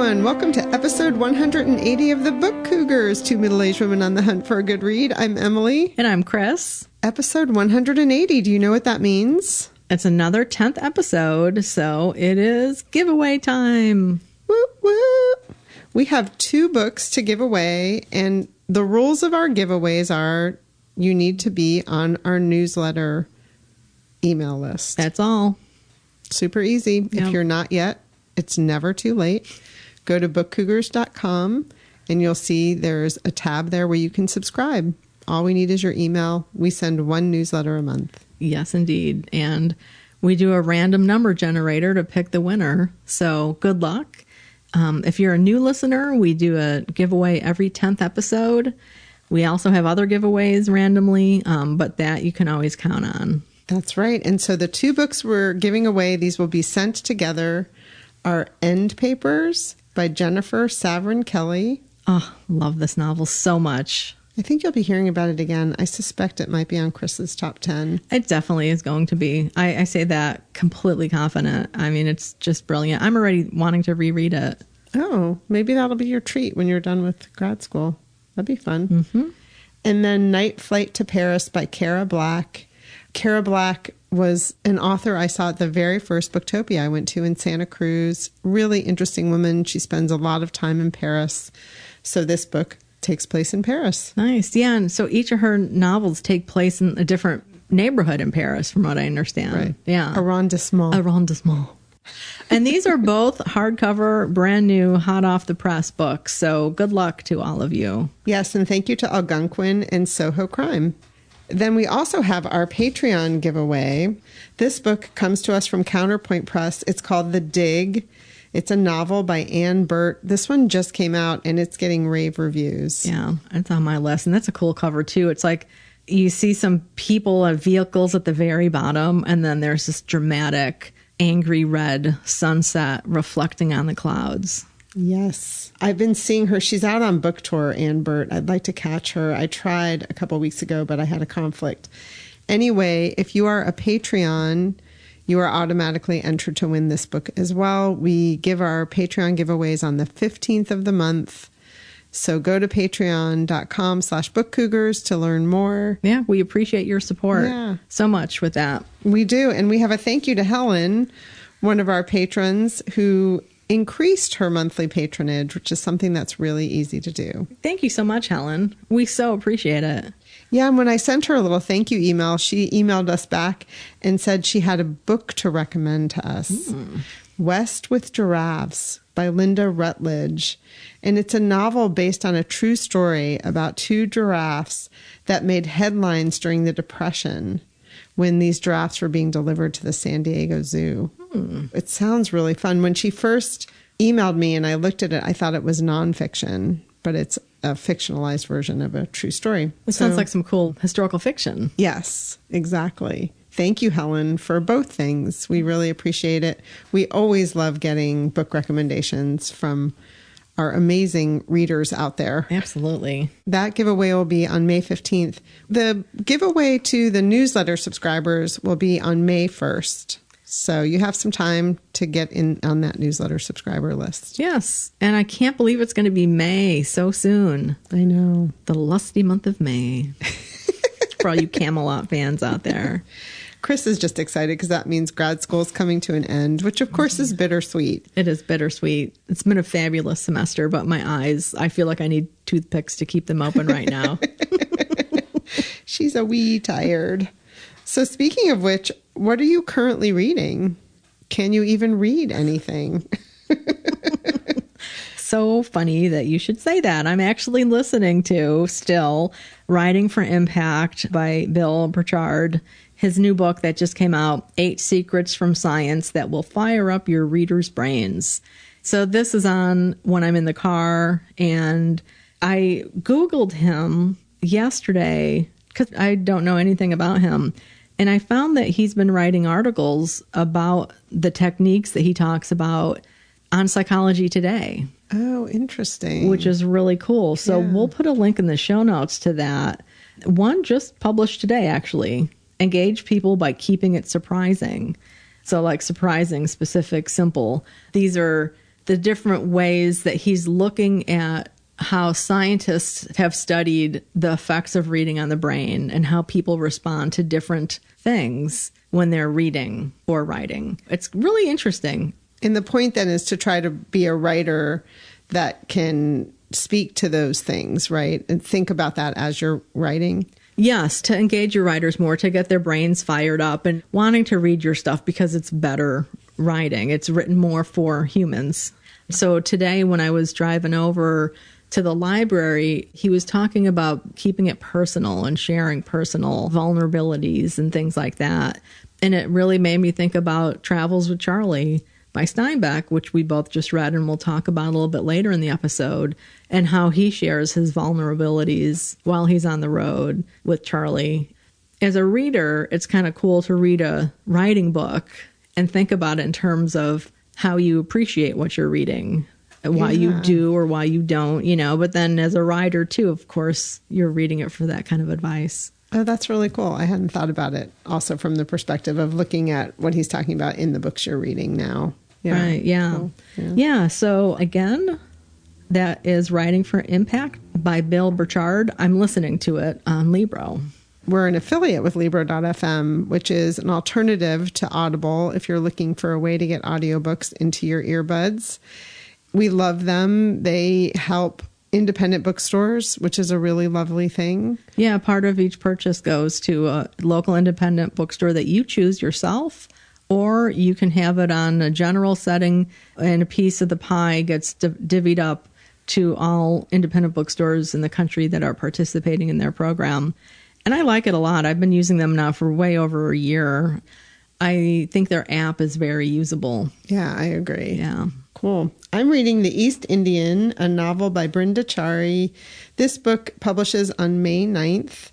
everyone. Welcome to episode 180 of the Book Cougars, two middle-aged women on the hunt for a good read. I'm Emily. And I'm Chris. Episode 180. Do you know what that means? It's another 10th episode, so it is giveaway time. Whoop, whoop. We have 2 books to give away, and the rules of our giveaways are you need to be on our newsletter email list. That's all. Super easy. Yep. If you're not yet, it's never too late. Go to bookcougars.com and you'll see there's a tab there where you can subscribe. All we need is your email. We send 1 newsletter a month. Yes, indeed. And we do a random number generator to pick the winner. So good luck. If you're a new listener, we do a giveaway every 10th episode. We also have other giveaways randomly, but that you can always count on. That's right. And so the 2 books we're giving away, these will be sent together, are End Papers by Jennifer Saverin Kelly. Oh, love this novel so much. I think you'll be hearing about it again. I suspect it might be on Chris's top 10. It definitely is going to be. I say that completely confident. I mean, it's just brilliant. I'm already wanting to reread it. Oh, maybe that'll be your treat when you're done with grad school. That'd be fun. Mm-hmm. And then Night Flight to Paris by Cara Black. Cara Black was an author I saw at the very first Booktopia I went to in Santa Cruz. Really interesting woman. She spends a lot of time in Paris. So this book takes place in Paris. Nice. Yeah. And so each of her novels take place in a different neighborhood in Paris, from what I understand. Right. Yeah. Arrondissement. Arrondissement. And these are both hardcover, brand new, hot off the press books. So good luck to all of you. Yes. And thank you to Algonquin and Soho Crime. Then we also have our Patreon giveaway. This book comes to us from Counterpoint Press. It's called The Dig. It's a novel by Anne Burt. This one just came out and it's getting rave reviews. Yeah, it's on my list. And that's a cool cover too. It's like you see some people and vehicles at the very bottom, and then there's this dramatic, angry red sunset reflecting on the clouds. Yes. I've been seeing her. She's out on book tour, Anne Burt. I'd like to catch her. I tried a couple weeks ago, but I had a conflict. Anyway, if you are a Patreon, you are automatically entered to win this book as well. We give our Patreon giveaways on the 15th of the month. So go to patreon.com/bookcougars to learn more. Yeah, we appreciate your support so much with that. We do. And we have a thank you to Helen, one of our patrons, who increased her monthly patronage, which is something that's really easy to do. Thank you so much, Helen. We so appreciate it. Yeah, and when I sent her a little thank you email, she emailed us back and said she had a book to recommend to us. West with Giraffes by Linda Rutledge. And it's a novel based on a true story about 2 giraffes that made headlines during the Depression when these giraffes were being delivered to the San Diego Zoo. It sounds really fun. When she first emailed me and I looked at it, I thought it was nonfiction, but it's a fictionalized version of a true story. It sounds like some cool historical fiction. Yes, exactly. Thank you, Helen, for both things. We really appreciate it. We always love getting book recommendations from our amazing readers out there. Absolutely. That giveaway will be on May 15th. The giveaway to the newsletter subscribers will be on May 1st. So you have some time to get in on that newsletter subscriber list. Yes. And I can't believe it's going to be May so soon. I know. The lusty month of May. For all you Camelot fans out there. Chris is just excited because that means grad school is coming to an end, which of course is bittersweet. It is bittersweet. It's been a fabulous semester, but my eyes, I feel like I need toothpicks to keep them open right now. She's a wee tired. So speaking of which, what are you currently reading? Can you even read anything? So funny that you should say that. I'm actually listening to still Writing for Impact by Bill Burchard, his new book that just came out, 8 Secrets from Science That Will Fire Up Your Readers' Brains. So this is on when I'm in the car, and I Googled him yesterday because I don't know anything about him. And I found that he's been writing articles about the techniques that he talks about on Psychology Today. Oh, interesting. Which is really cool. So we'll put a link in the show notes to that. One just published today, actually. Engage people by keeping it surprising. So like surprising, specific, simple. These are the different ways that he's looking at how scientists have studied the effects of reading on the brain and how people respond to different things when they're reading or writing. It's really interesting. And the point then is to try to be a writer that can speak to those things, right? And think about that as you're writing. Yes, to engage your writers more, to get their brains fired up and wanting to read your stuff because it's better writing. It's written more for humans. So today when I was driving over to the library, he was talking about keeping it personal and sharing personal vulnerabilities and things like that. And it really made me think about Travels with CHARLEY by Steinbeck, which we both just read and we'll talk about a little bit later in the episode, and how he shares his vulnerabilities while he's on the road with CHARLEY. As a reader, it's kind of cool to read a writing book and think about it in terms of how you appreciate what you're reading, why you do or why you don't, you know. But then as a writer too, of course, you're reading it for that kind of advice. Oh, that's really cool. I hadn't thought about it also from the perspective of looking at what he's talking about in the books you're reading now. Yeah. Right, yeah. Cool. Yeah, so again, that is Writing for Impact by Bill Burchard. I'm listening to it on Libro. We're an affiliate with Libro.fm, which is an alternative to Audible if you're looking for a way to get audiobooks into your earbuds. We love them. They help independent bookstores, which is a really lovely thing. Yeah, part of each purchase goes to a local independent bookstore that you choose yourself, or you can have it on a general setting and a piece of the pie gets divvied up to all independent bookstores in the country that are participating in their program. And I like it a lot. I've been using them now for way over a year. I think their app is very usable. Yeah, I agree. Yeah. Cool. I'm reading The East Indian, a novel by Brenda Chari. This book publishes on May 9th.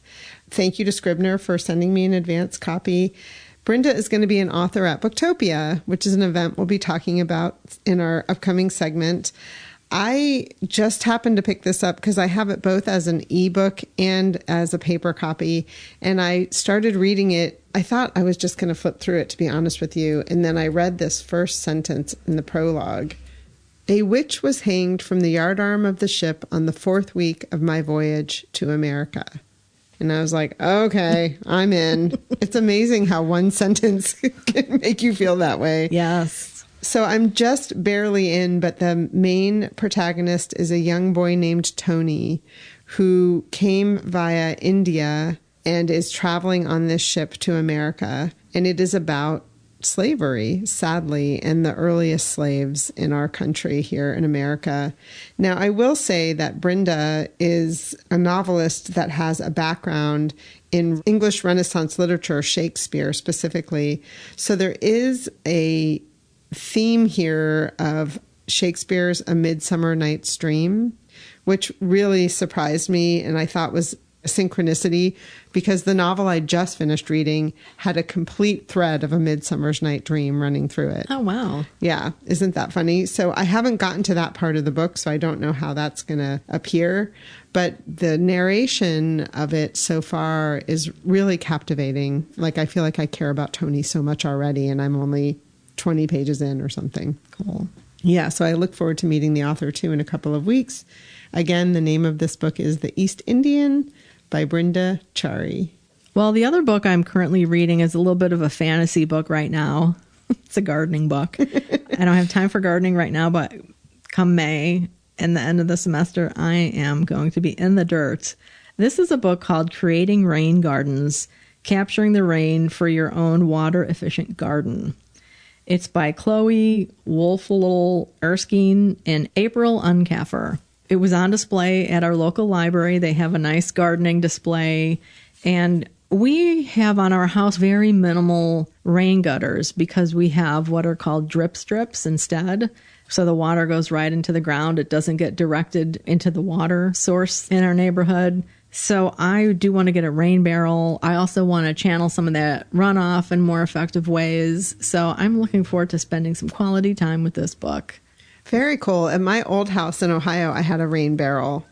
Thank you to Scribner for sending me an advance copy. Brenda is going to be an author at Booktopia, which is an event we'll be talking about in our upcoming segment. I just happened to pick this up because I have it both as an ebook and as a paper copy. And I started reading it. I thought I was just going to flip through it, to be honest with you. And then I read this first sentence in the prologue. A witch was hanged from the yardarm of the ship on the 4th week of my voyage to America. And I was like, okay, I'm in. It's amazing how one sentence can make you feel that way. Yes. So I'm just barely in, but the main protagonist is a young boy named Tony who came via India and is traveling on this ship to America. And it is about slavery, sadly, and the earliest slaves in our country here in America. Now, I will say that Brenda is a novelist that has a background in English Renaissance literature, Shakespeare specifically. So there is a theme here of Shakespeare's A Midsummer Night's Dream, which really surprised me and I thought was a synchronicity because the novel I just finished reading had a complete thread of A Midsummer's Night Dream running through it. Oh, wow. Yeah. Isn't that funny? So I haven't gotten to that part of the book, so I don't know how that's going to appear. But the narration of it so far is really captivating. Like, I feel like I care about Tony so much already, and I'm only 20 pages in or something. Cool. Yeah, so I look forward to meeting the author, too, in a couple of weeks. Again, the name of this book is The East Indian by Brenda Chari. Well, the other book I'm currently reading is a little bit of a fantasy book right now. It's a gardening book. I don't have time for gardening right now, but come May and the end of the semester, I am going to be in the dirt. This is a book called Creating Rain Gardens, Capturing the Rain for Your Own Water-Efficient Garden. It's by Chloe Wolfel Erskine and April Uncaffer. It was on display at our local library. They have a nice gardening display. And we have on our house very minimal rain gutters because we have what are called drip strips instead. So the water goes right into the ground. It doesn't get directed into the water source in our neighborhood. So I do want to get a rain barrel. I also want to channel some of that runoff in more effective ways. So I'm looking forward to spending some quality time with this book. Very cool. At my old house in Ohio, I had a rain barrel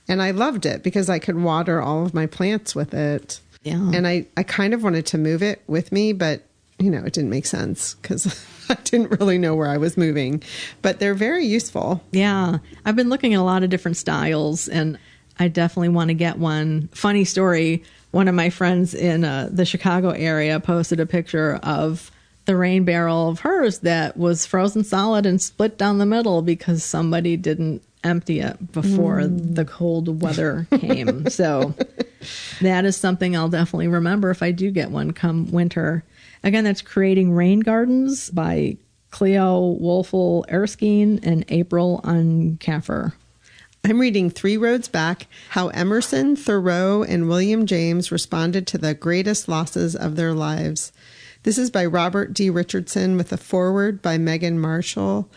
and I loved it because I could water all of my plants with it. Yeah. And I kind of wanted to move it with me, but it didn't make sense because I didn't really know where I was moving. But they're very useful. Yeah. I've been looking at a lot of different styles, and I definitely want to get one. Funny story, one of my friends in the Chicago area posted a picture of the rain barrel of hers that was frozen solid and split down the middle because somebody didn't empty it before the cold weather came. So that is something I'll definitely remember if I do get one come winter. Again, that's Creating Rain Gardens by Cleo Wolfel Erskine and April Uncaffer. I'm reading Three Roads Back, How Emerson, Thoreau, and William James Responded to the Greatest Losses of Their Lives. This is by Robert D. Richardson with a foreword by Megan Marshall.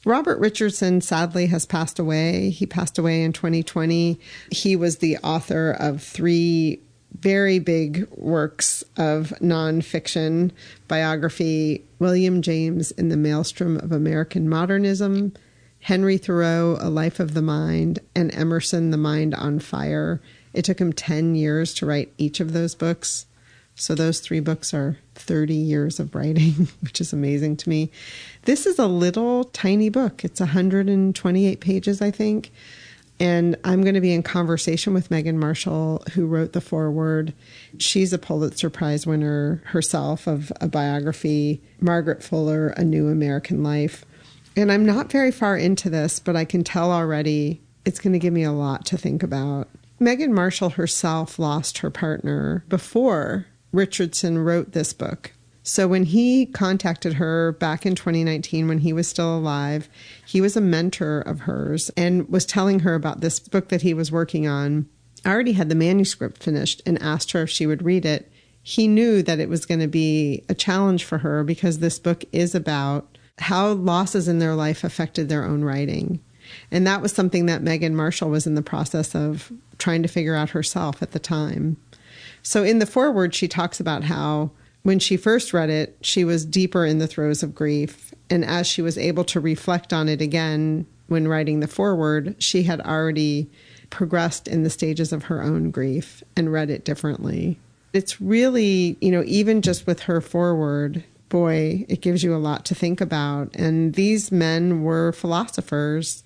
Robert Richardson sadly has passed away. He passed away in 2020. He was the author of 3 very big works of nonfiction biography: William James in the Maelstrom of American Modernism, Henry Thoreau, A Life of the Mind, and Emerson, The Mind on Fire. It took him 10 years to write each of those books. So those 3 books are 30 years of writing, which is amazing to me. This is a little tiny book. It's 128 pages, I think. And I'm going to be in conversation with Megan Marshall, who wrote the foreword. She's a Pulitzer Prize winner herself of a biography, Margaret Fuller, A New American Life. And I'm not very far into this, but I can tell already it's going to give me a lot to think about. Megan Marshall herself lost her partner before Richardson wrote this book. So when he contacted her back in 2019, when he was still alive, he was a mentor of hers and was telling her about this book that he was working on. I already had the manuscript finished and asked her if she would read it. He knew that it was going to be a challenge for her because this book is about how losses in their life affected their own writing. And that was something that Megan Marshall was in the process of trying to figure out herself at the time. So in the foreword, she talks about how when she first read it, she was deeper in the throes of grief. And as she was able to reflect on it again when writing the foreword, she had already progressed in the stages of her own grief and read it differently. It's really, even just with her foreword, boy, it gives you a lot to think about. And these men were philosophers.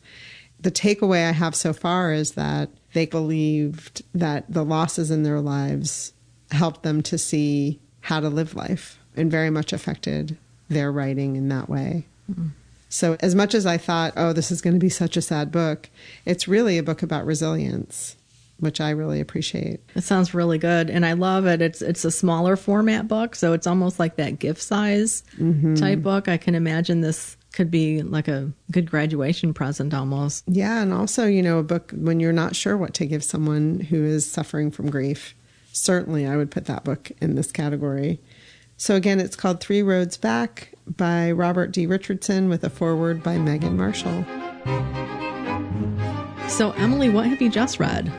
The takeaway I have so far is that they believed that the losses in their lives helped them to see how to live life and very much affected their writing in that way. Mm-hmm. So as much as I thought, oh, this is going to be such a sad book, it's really a book about resilience, which I really appreciate. It sounds really good. And I love it. It's a smaller format book, so it's almost like that gift size type book. I can imagine this could be like a good graduation present almost. Yeah, and also, a book when you're not sure what to give someone who is suffering from grief. Certainly, I would put that book in this category. So again, it's called Three Roads Back by Robert D. Richardson with a foreword by Megan Marshall. So Emily, what have you just read?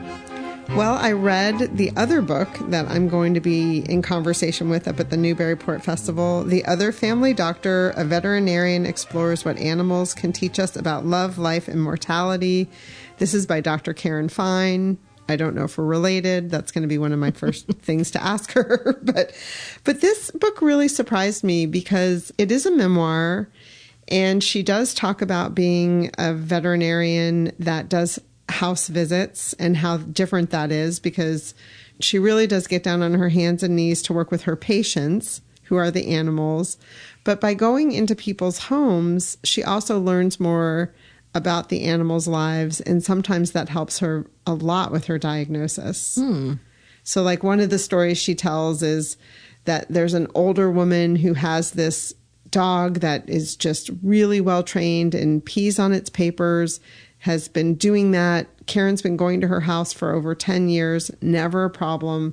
Well, I read the other book that I'm going to be in conversation with up at the Newburyport Festival, The Other Family Doctor, a veterinarian explores what animals can teach us about love, life, and mortality. This is by Dr. Karen Fine. I don't know if we're related. That's going to be one of my first things to ask her. But this book really surprised me because it is a memoir, and she does talk about being a veterinarian that does house visits and how different that is, because she really does get down on her hands and knees to work with her patients, who are the animals. But by going into people's homes, she also learns more about the animals' lives, and sometimes that helps her a lot with her diagnosis. So like one of the stories she tells is that there's an older woman who has this dog that is just really well trained and pees on its papers, has been doing that. Karen's been going to her house for over 10 years, never a problem.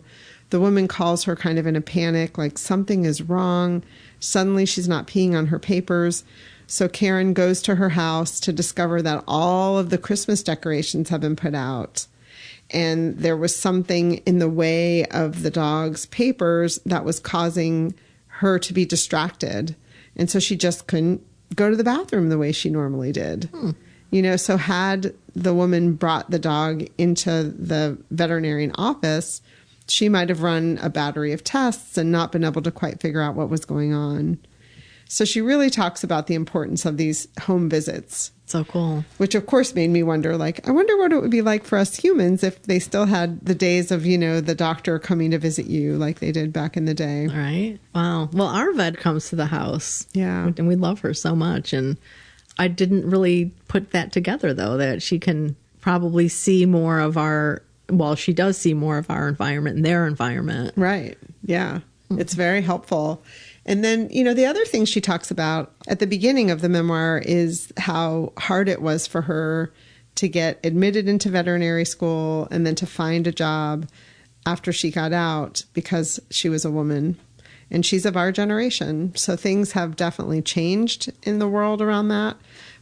The woman calls her kind of in a panic, like something is wrong. Suddenly she's not peeing on her papers. So Karen goes to her house to discover that all of the Christmas decorations have been put out. And there was something in the way of the dog's papers that was causing her to be distracted. And so she just couldn't go to the bathroom the way she normally did. So had the woman brought the dog into the veterinarian office, she might have run a battery of tests and not been able to quite figure out what was going on. So she really talks about the importance of these home visits. So cool. Which, of course, made me wonder, like, I wonder what it would be like for us humans if they still had the days of, you know, the doctor coming to visit you like they did back in the day. All right. Wow. Well, our vet comes to the house. Yeah. And we love her so much. And I didn't really put that together, though, that she can probably see more of our, well, she does see more of our environment and their environment. Right. Yeah. It's very helpful. And then, you know, the other thing she talks about at the beginning of the memoir is how hard it was for her to get admitted into veterinary school and then to find a job after she got out because she was a woman. And she's of our generation. So things have definitely changed in the world around that.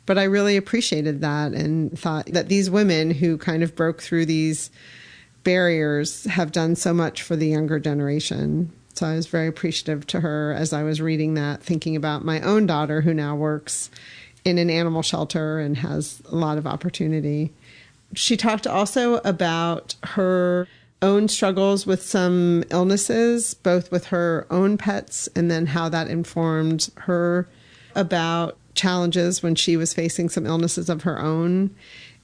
But I really appreciated that and thought that these women who kind of broke through these barriers have done so much for the younger generation. So I was very appreciative to her as I was reading that, thinking about my own daughter who now works in an animal shelter and has a lot of opportunity. She talked also about her own struggles with some illnesses, both with her own pets and then how that informed her about challenges when she was facing some illnesses of her own.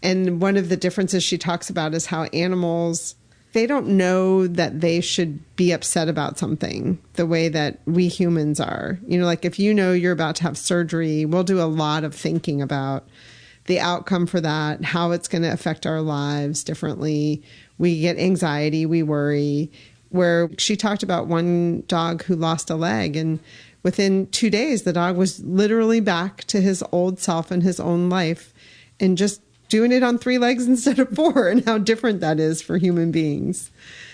And one of the differences she talks about is how animals, they don't know that they should be upset about something the way that we humans are. You know, like if you know you're about to have surgery, we'll do a lot of thinking about the outcome for that, how it's going to affect our lives differently. We get anxiety, we worry. Where she talked about one dog who lost a leg, and within 2 days, the dog was literally back to his old self and his own life and just doing it on 3 legs instead of 4, and how different that is for human beings.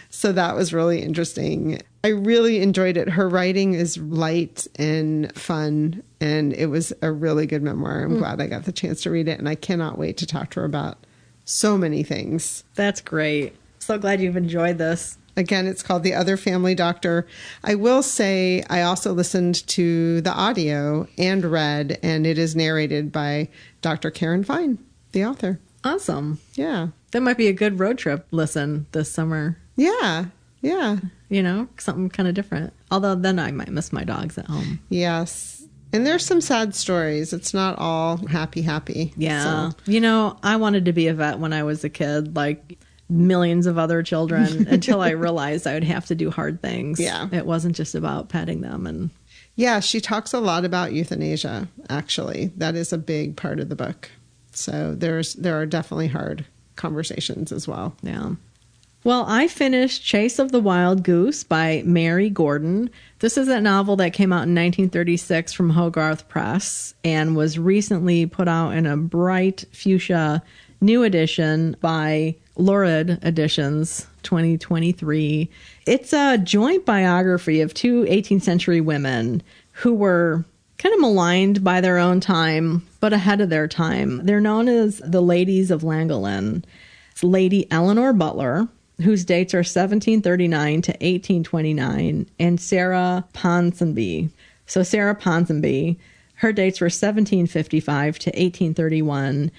So that was really interesting. I really enjoyed it. Her writing is light and fun, and it was a really good memoir. I'm glad I got the chance to read it, and I cannot wait to talk to her about so many things. That's great. So glad you've enjoyed this. Again, it's called The Other Family Doctor. I will say I also listened to the audio and read, and it is narrated by Dr. Karen Fine, the author. Awesome. Yeah. That might be a good road trip listen this summer. Yeah. Yeah. You know, something kind of different. Although then I might miss my dogs at home. Yes. And there's some sad stories. It's not all happy. Yeah. So. You know, I wanted to be a vet when I was a kid, like millions of other children, until I realized I would have to do hard things. Yeah. It wasn't just about petting them. And yeah, she talks a lot about euthanasia, actually. That is a big part of the book. So there are definitely hard conversations as well. Yeah. Well, I finished Chase of the Wild Goose by Mary Gordon. This is a novel that came out in 1936 from Hogarth Press and was recently put out in a bright fuchsia new edition by Lurid Editions 2023. It's a joint biography of 2 18th century women who were kind of maligned by their own time, but ahead of their time. They're known as the Ladies of Llangollen. It's Lady Eleanor Butler, whose dates are 1739 to 1829, and Sarah Ponsonby. So Sarah Ponsonby, her dates were 1755 to 1831,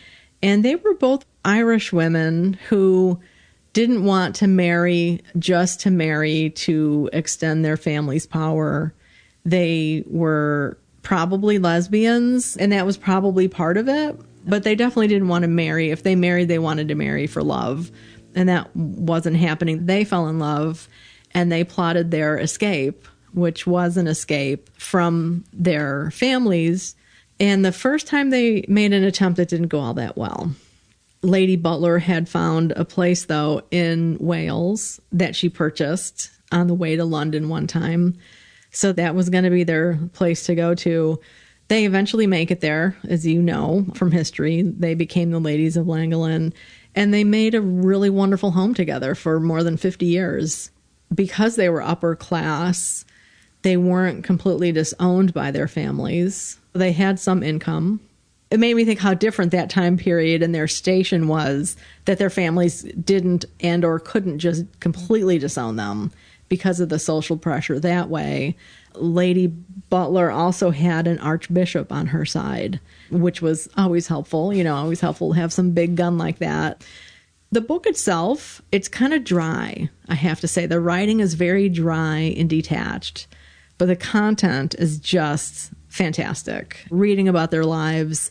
and they were both Irish women who didn't want to marry just to marry to extend their family's power. They were probably lesbians, and that was probably part of it, but they definitely didn't want to marry. If they married, they wanted to marry for love, and that wasn't happening. They fell in love, and they plotted their escape, which was an escape from their families. And the first time they made an attempt, it didn't go all that well. Lady Butler had found a place, though, in Wales that she purchased on the way to London one time. So that was going to be their place to go to. They eventually make it there, as you know from history. They became the Ladies of Llangollen, and they made a really wonderful home together for more than 50 years. Because they were upper class, they weren't completely disowned by their families. They had some income. It made me think how different that time period and their station was, that their families didn't and or couldn't just completely disown them because of the social pressure that way. Lady Butler also had an archbishop on her side, which was always helpful. You know, always helpful to have some big gun like that. The book itself, it's kind of dry, I have to say. The writing is very dry and detached, but the content is just fantastic. Reading about their lives,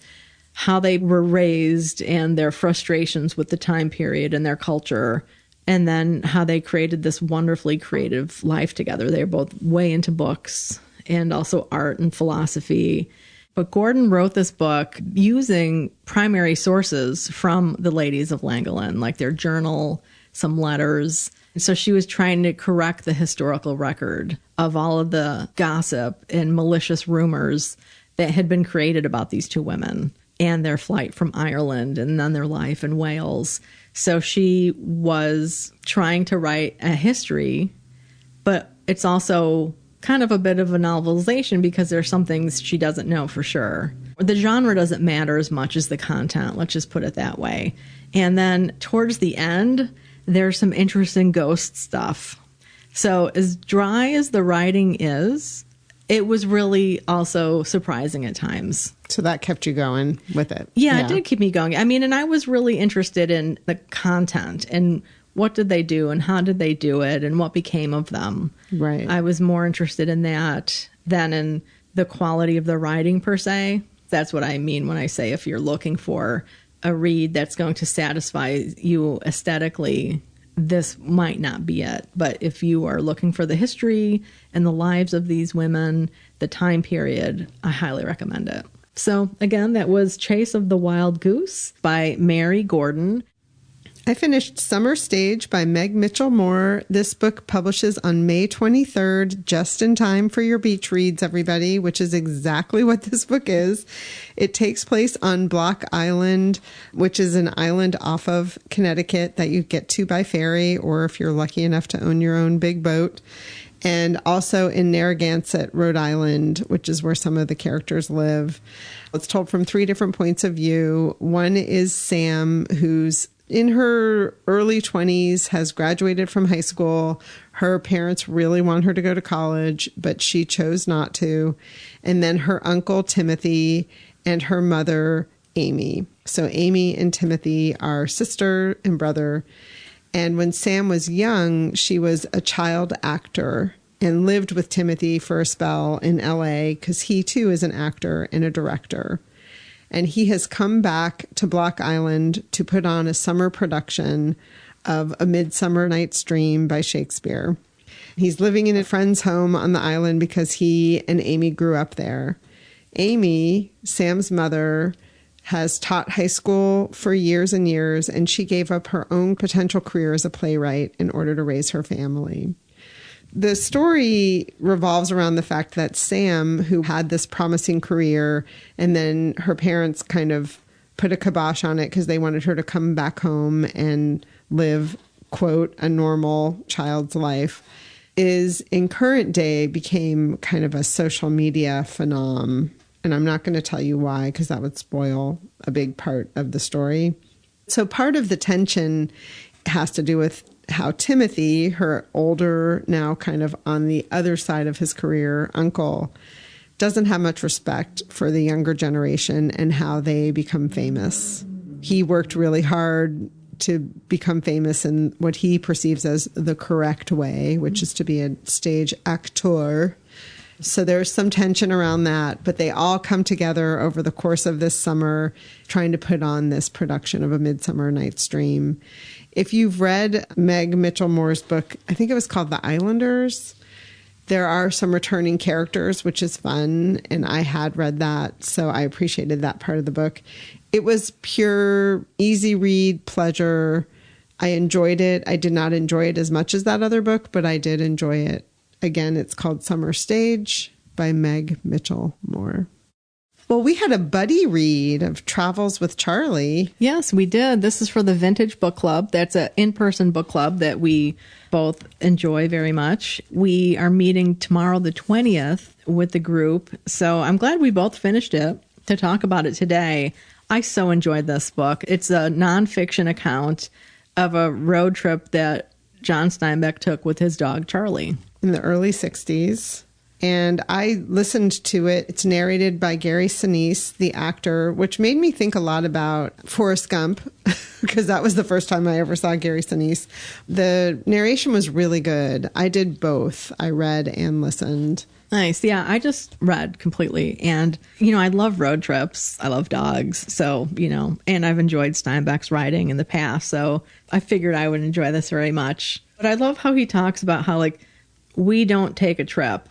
how they were raised, and their frustrations with the time period and their culture, and then how they created this wonderfully creative life together. They're both way into books and also art and philosophy. But Gordon wrote this book using primary sources from the ladies of Llangollen, like their journal, some letters. And so she was trying to correct the historical record of all of the gossip and malicious rumors that had been created about these two women and their flight from Ireland and then their life in Wales. So she was trying to write a history, but it's also kind of a bit of a novelization because there's some things she doesn't know for sure. The genre doesn't matter as much as the content, let's just put it that way. And then towards the end, there's some interesting ghost stuff. So as dry as the writing is, it was really also surprising at times. So that kept you going with it. Yeah, it did keep me going. I mean, and I was really interested in the content and what did they do and how did they do it and what became of them. Right. I was more interested in that than in the quality of the writing per se. That's what I mean when I say if you're looking for a read that's going to satisfy you aesthetically, this might not be it. But if you are looking for the history and the lives of these women, the time period, I highly recommend it. So again, that was Chase of the Wild Goose by Mary Gordon. I finished Summer Stage by Meg Mitchell Moore. This book publishes on May 23rd, just in time for your beach reads, everybody, which is exactly what this book is. It takes place on Block Island, which is an island off of Connecticut that you get to by ferry, or if you're lucky enough to own your own big boat. And also in Narragansett, Rhode Island, which is where some of the characters live. It's told from 3 different points of view. One is Sam, who's in her early 20s, has graduated from high school. Her parents really want her to go to college, but she chose not to. And then her uncle, Timothy, and her mother, Amy. So Amy and Timothy are sister and brother. And when Sam was young, she was a child actor and lived with Timothy for a spell in LA because he too is an actor and a director. And he has come back to Block Island to put on a summer production of A Midsummer Night's Dream by Shakespeare. He's living in a friend's home on the island because he and Amy grew up there. Amy, Sam's mother, has taught high school for years and years, and she gave up her own potential career as a playwright in order to raise her family. The story revolves around the fact that Sam, who had this promising career, and then her parents kind of put a kibosh on it because they wanted her to come back home and live, quote, a normal child's life, is in current day became kind of a social media phenomenon. And I'm not going to tell you why, because that would spoil a big part of the story. So part of the tension has to do with how Timothy, her older, now kind of on the other side of his career, uncle, doesn't have much respect for the younger generation and how they become famous. He worked really hard to become famous in what he perceives as the correct way, which is to be a stage actor. So there's some tension around that, but they all come together over the course of this summer trying to put on this production of A Midsummer Night's Dream. If you've read Meg Mitchell Moore's book, I think it was called The Islanders, there are some returning characters, which is fun, and I had read that, so I appreciated that part of the book. It was pure, easy read, pleasure. I enjoyed it. I did not enjoy it as much as that other book, but I did enjoy it. Again, it's called Summer Stage by Meg Mitchell Moore. Well, we had a buddy read of Travels with CHARLEY. Yes, we did. This is for the Vintage Book Club. That's an in-person book club that we both enjoy very much. We are meeting tomorrow, the 20th, with the group. So I'm glad we both finished it to talk about it today. I so enjoyed this book. It's a nonfiction account of a road trip that John Steinbeck took with his dog, Charlie. In the early 60s. And I listened to it. It's narrated by Gary Sinise, the actor, which made me think a lot about Forrest Gump, because that was the first time I ever saw Gary Sinise. The narration was really good. I did both. I read and listened. Nice. Yeah, I just read completely. And, I love road trips. I love dogs. So, and I've enjoyed Steinbeck's writing in the past. So I figured I would enjoy this very much. But I love how he talks about how, we don't take a trip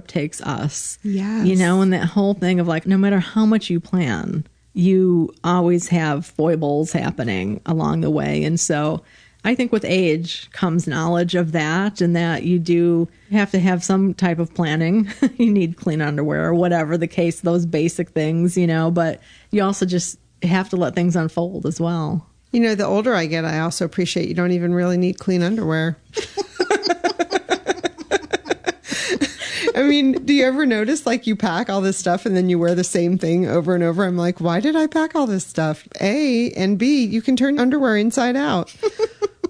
takes us. Yes. And that whole thing of no matter how much you plan, you always have foibles happening along the way. And so I think with age comes knowledge of that, and that you do have to have some type of planning. You need clean underwear or whatever the case, those basic things, but you also just have to let things unfold as well. The older I get, I also appreciate you don't even really need clean underwear. I mean, do you ever notice you pack all this stuff and then you wear the same thing over and over? I'm like, why did I pack all this stuff? A, and B, you can turn underwear inside out.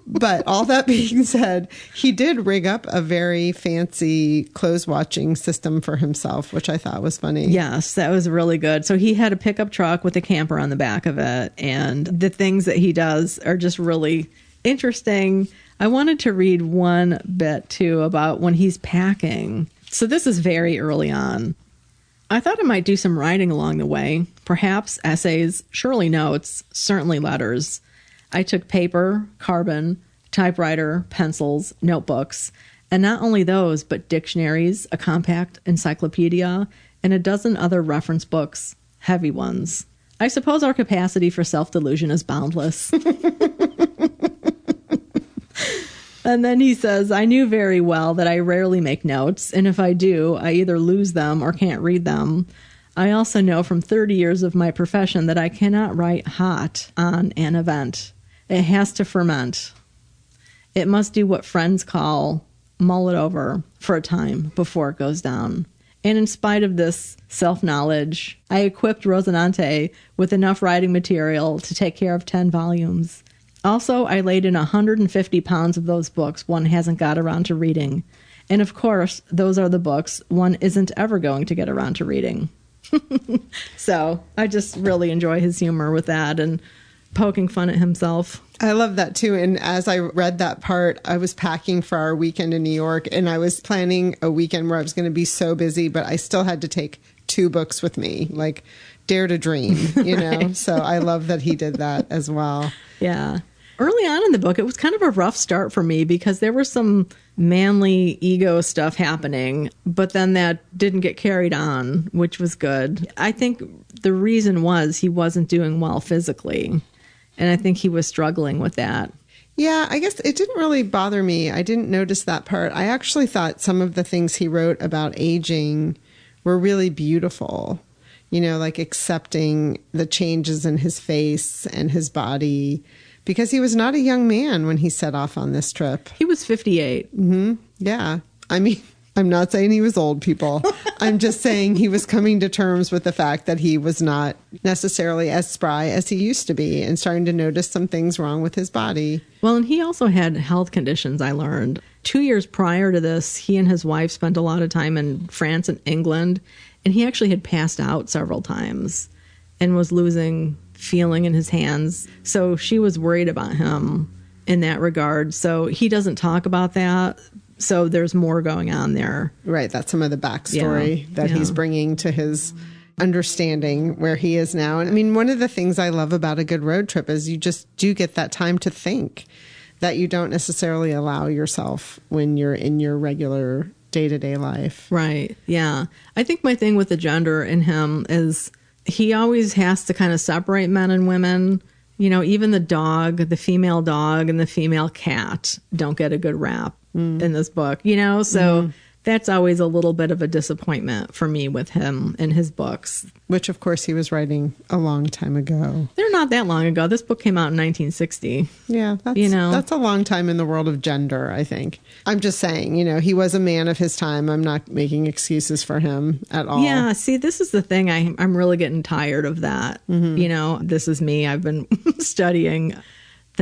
But all that being said, he did rig up a very fancy clothes watching system for himself, which I thought was funny. Yes, that was really good. So he had a pickup truck with a camper on the back of it. And the things that he does are just really interesting. I wanted to read one bit, too, about when he's packing. So this is very early on. I thought I might do some writing along the way, perhaps essays, surely notes, certainly letters. I took paper, carbon, typewriter, pencils, notebooks, and not only those, but dictionaries, a compact encyclopedia, and a dozen other reference books, heavy ones. I suppose our capacity for self-delusion is boundless. And then he says, I knew very well that I rarely make notes, and if I do, I either lose them or can't read them. I also know from 30 years of my profession that I cannot write hot on an event. It has to ferment. It must do what friends call mull it over for a time before it goes down. And in spite of this self-knowledge, I equipped Rosinante with enough writing material to take care of 10 volumes. Also, I laid in 150 pounds of those books one hasn't got around to reading. And of course, those are the books one isn't ever going to get around to reading. So I just really enjoy his humor with that and poking fun at himself. I love that too. And as I read that part, I was packing for our weekend in New York, and I was planning a weekend where I was going to be so busy, but I still had to take 2 books with me, Dare to Dream, Right. So I love that he did that as well. Yeah. Early on in the book, it was kind of a rough start for me because there was some manly ego stuff happening, but then that didn't get carried on, which was good. I think the reason was he wasn't doing well physically, and I think he was struggling with that. Yeah, I guess it didn't really bother me. I didn't notice that part. I actually thought some of the things he wrote about aging were really beautiful. Accepting the changes in his face and his body, because he was not a young man when he set off on this trip. He was 58. Mm-hmm. Yeah. I mean, I'm not saying he was old, people. I'm just saying he was coming to terms with the fact that he was not necessarily as spry as he used to be, and starting to notice some things wrong with his body. Well, and he also had health conditions, I learned. 2 years prior to this, he and his wife spent a lot of time in France and England, and he actually had passed out several times and was losing feeling in his hands. So she was worried about him in that regard. So he doesn't talk about that. So there's more going on there. Right. That's some of the backstory that he's bringing to his understanding where he is now. And I mean, one of the things I love about a good road trip is you just do get that time to think that you don't necessarily allow yourself when you're in your regular day-to-day life. Right. Yeah. I think my thing with the gender in him is he always has to kind of separate men and women. Even the dog, the female dog and the female cat don't get a good rap in this book, so that's always a little bit of a disappointment for me with him and his books. Which, of course, he was writing a long time ago. They're not that long ago. This book came out in 1960. Yeah, that's a long time in the world of gender, I think. I'm just saying, he was a man of his time. I'm not making excuses for him at all. Yeah, see, this is the thing. I'm really getting tired of that. Mm-hmm. This is me. I've been studying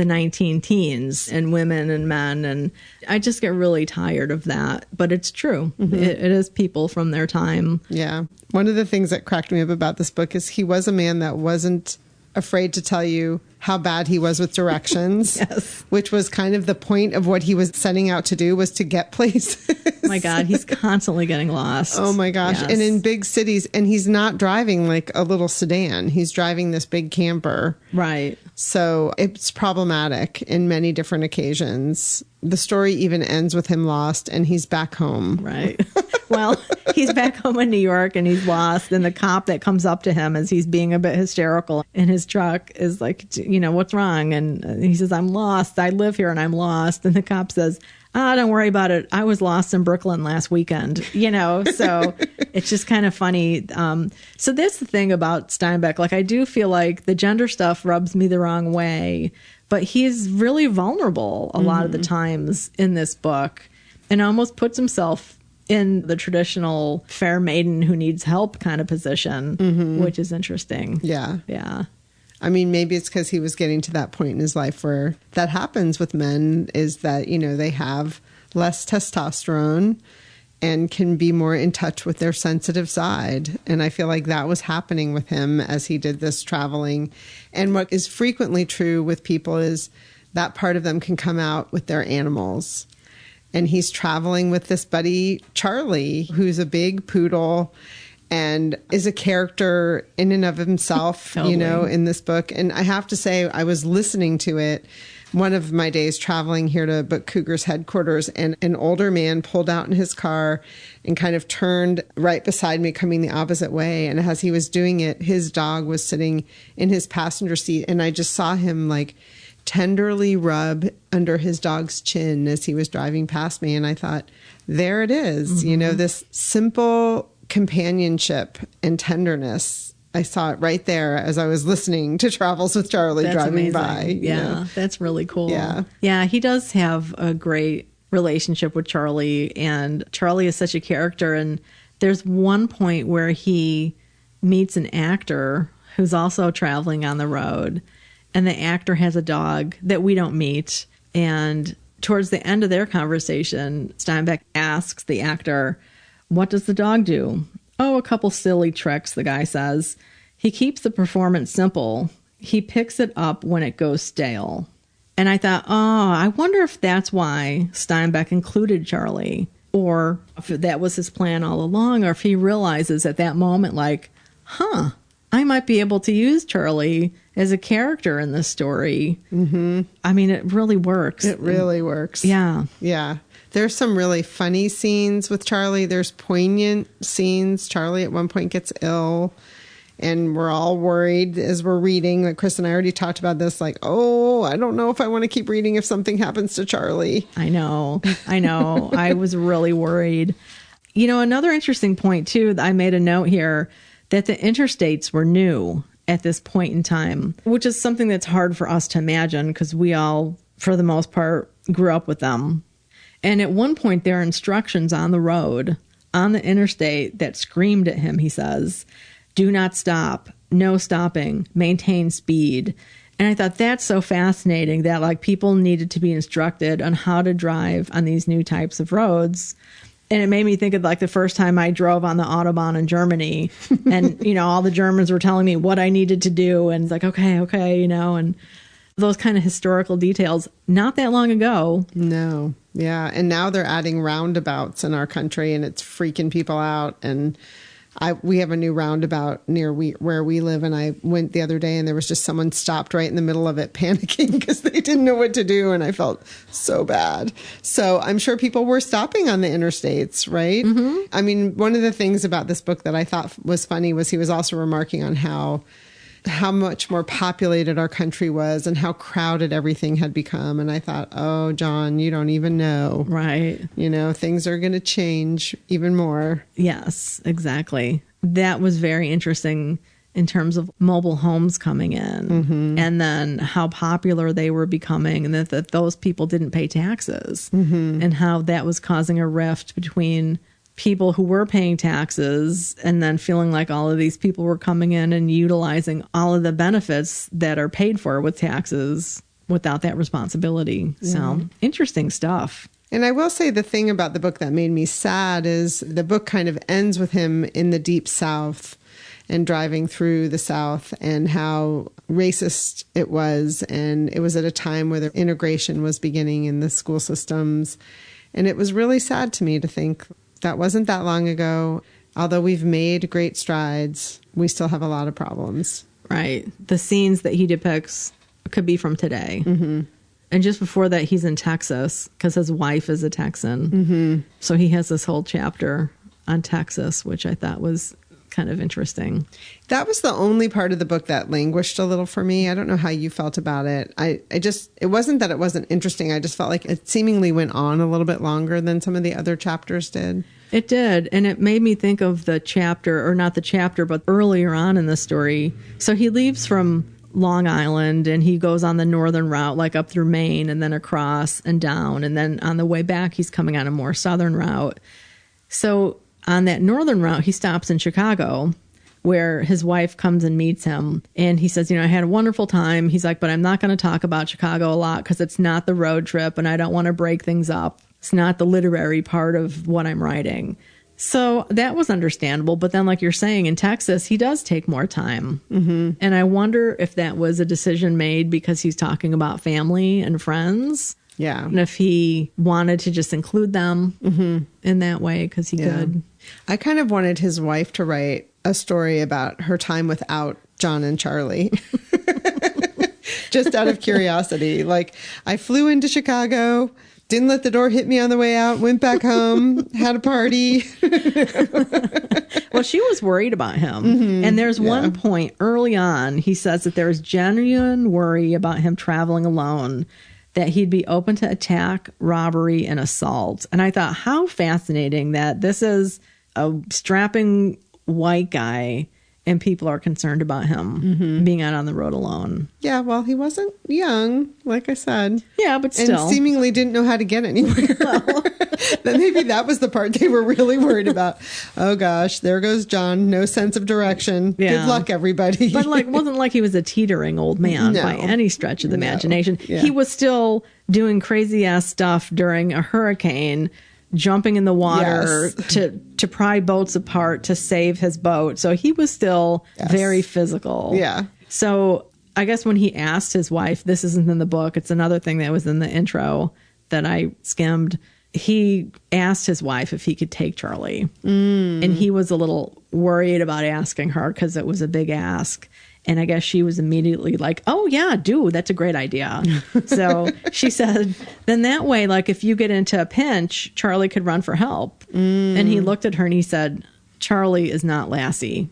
the 19 teens and women and men. And I just get really tired of that. But it's true. It is people from their time. Yeah. One of the things that cracked me up about this book is he was a man that wasn't afraid to tell you how bad he was with directions, Yes. which was kind of the point of what he was setting out to do, was to get places. Oh my God, he's constantly getting lost. Oh my gosh. Yes. And in big cities, and he's not driving like a little sedan. He's driving this big camper. Right. So it's problematic in many different occasions. The story even ends with him lost and he's back home. Right. Well, he's back home in New York and he's lost. And the cop that comes up to him as he's being a bit hysterical in his truck is like, what's wrong? And he says, I'm lost. I live here and I'm lost. And the cop says, don't worry about it. I was lost in Brooklyn last weekend, so it's just kind of funny. So that's the thing about Steinbeck. Like, I do feel like the gender stuff rubs me the wrong way, but he's really vulnerable a lot of the times in this book and almost puts himself in the traditional fair maiden who needs help kind of position, which is interesting. Yeah. Yeah. I mean, maybe it's because he was getting to that point in his life where that happens with men, is that, they have less testosterone and can be more in touch with their sensitive side. And I feel like that was happening with him as he did this traveling. And what is frequently true with people is that part of them can come out with their animals. And he's traveling with this buddy, CHARLEY, who's a big poodle and is a character in and of himself, Totally. in this book. And I have to say, I was listening to it one of my days traveling here to Book Cougars headquarters, and an older man pulled out in his car and kind of turned right beside me, coming the opposite way. And as he was doing it, his dog was sitting in his passenger seat. And I just saw him like tenderly rub under his dog's chin as he was driving past me. And I thought, there it is, this simple companionship and tenderness. I saw it right there as I was listening to Travels with CHARLEY driving amazing. by. Yeah, that's really cool. Yeah. Yeah, he does have a great relationship with CHARLEY, and CHARLEY is such a character. And there's one point where he meets an actor who's also traveling on the road, and the actor has a dog that we don't meet. And towards the end of their conversation, Steinbeck asks the actor, what does the dog do? Oh, a couple silly tricks, the guy says. He keeps the performance simple. He picks it up when it goes stale. And I thought, I wonder if that's why Steinbeck included CHARLEY, or if that was his plan all along, or if he realizes at that moment, like, I might be able to use CHARLEY as a character in this story. I mean, it really works. It really works. Yeah. Yeah. There's some really funny scenes with CHARLEY. There's poignant scenes. CHARLEY at one point gets ill, and we're all worried as we're reading. Like Chris and I already talked about this, like, I don't know if I want to keep reading if something happens to CHARLEY. I know. I was really worried. Another interesting point, too, I made a note here, that the interstates were new at this point in time, which is something that's hard for us to imagine because we all, for the most part, grew up with them. And at one point, there are instructions on the road, on the interstate, that screamed at him, he says, do not stop, no stopping, maintain speed. And I thought that's so fascinating that like people needed to be instructed on how to drive on these new types of roads. And it made me think of like the first time I drove on the Autobahn in Germany and, all the Germans were telling me what I needed to do. And it's like, okay, and those kind of historical details not that long ago. No. Yeah. And now they're adding roundabouts in our country and it's freaking people out. And we have a new roundabout near where we live. And I went the other day and there was just someone stopped right in the middle of it panicking because they didn't know what to do. And I felt so bad. So I'm sure people were stopping on the interstates, right? I mean, one of the things about this book that I thought was funny was he was also remarking on how much more populated our country was and how crowded everything had become. And I thought, oh, John, you don't even know. Right. Things are going to change even more. Yes, exactly. That was very interesting in terms of mobile homes coming in and then how popular they were becoming and that those people didn't pay taxes and how that was causing a rift between people who were paying taxes and then feeling like all of these people were coming in and utilizing all of the benefits that are paid for with taxes. without that responsibility. So interesting stuff. And I will say the thing about the book that made me sad is the book kind of ends with him in the Deep South and driving through the South and how racist it was. And it was at a time where the integration was beginning in the school systems. And it was really sad to me to think that wasn't that long ago. Although we've made great strides, we still have a lot of problems. Right. The scenes that he depicts could be from today. Mm-hmm. And just before that, he's in Texas because his wife is a Texan. Mm-hmm. So he has this whole chapter on Texas, which I thought was kind of interesting. That was the only part of the book that languished a little for me. I don't know how you felt about it. It wasn't that it wasn't interesting. I just felt like it seemingly went on a little bit longer than some of the other chapters did. It did. And it made me think of the chapter, or not the chapter, but earlier on in the story. So he leaves from Long Island and he goes on the northern route, like up through Maine and then across and down. And then on the way back, he's coming on a more southern route. So on that northern route, he stops in Chicago where his wife comes and meets him. And he says, I had a wonderful time. He's like, but I'm not going to talk about Chicago a lot because it's not the road trip and I don't want to break things up. It's not the literary part of what I'm writing. So that was understandable. But then, like you're saying, in Texas, he does take more time. Mm-hmm. And I wonder if that was a decision made because he's talking about family and friends. Yeah. And if he wanted to just include them in that way because he could. I kind of wanted his wife to write a story about her time without John and CHARLEY. Just out of curiosity. Like, I flew into Chicago, didn't let the door hit me on the way out, went back home, had a party. Well, she was worried about him. Mm-hmm. And there's one point early on, he says that there's genuine worry about him traveling alone, that he'd be open to attack, robbery, and assault. And I thought, how fascinating that this is a strapping white guy and people are concerned about him being out on the road alone. Yeah, well, he wasn't young, like I said. Yeah, but still. And seemingly didn't know how to get anywhere. Well. Then maybe that was the part they were really worried about. Oh, gosh, there goes John. No sense of direction. Yeah. Good luck, everybody. But it wasn't like he was a teetering old man by any stretch of the imagination. Yeah. He was still doing crazy-ass stuff during a hurricane, jumping in the water to pry boats apart to save his boat. So he was still very physical. Yeah. So I guess when he asked his wife, this isn't in the book, it's another thing that was in the intro that I skimmed. He asked his wife if he could take CHARLEY. And he was a little worried about asking her because it was a big ask. And I guess she was immediately like, oh, yeah, dude, that's a great idea. So she said, then that way, like, if you get into a pinch, CHARLEY could run for help. And he looked at her and he said, CHARLEY is not Lassie.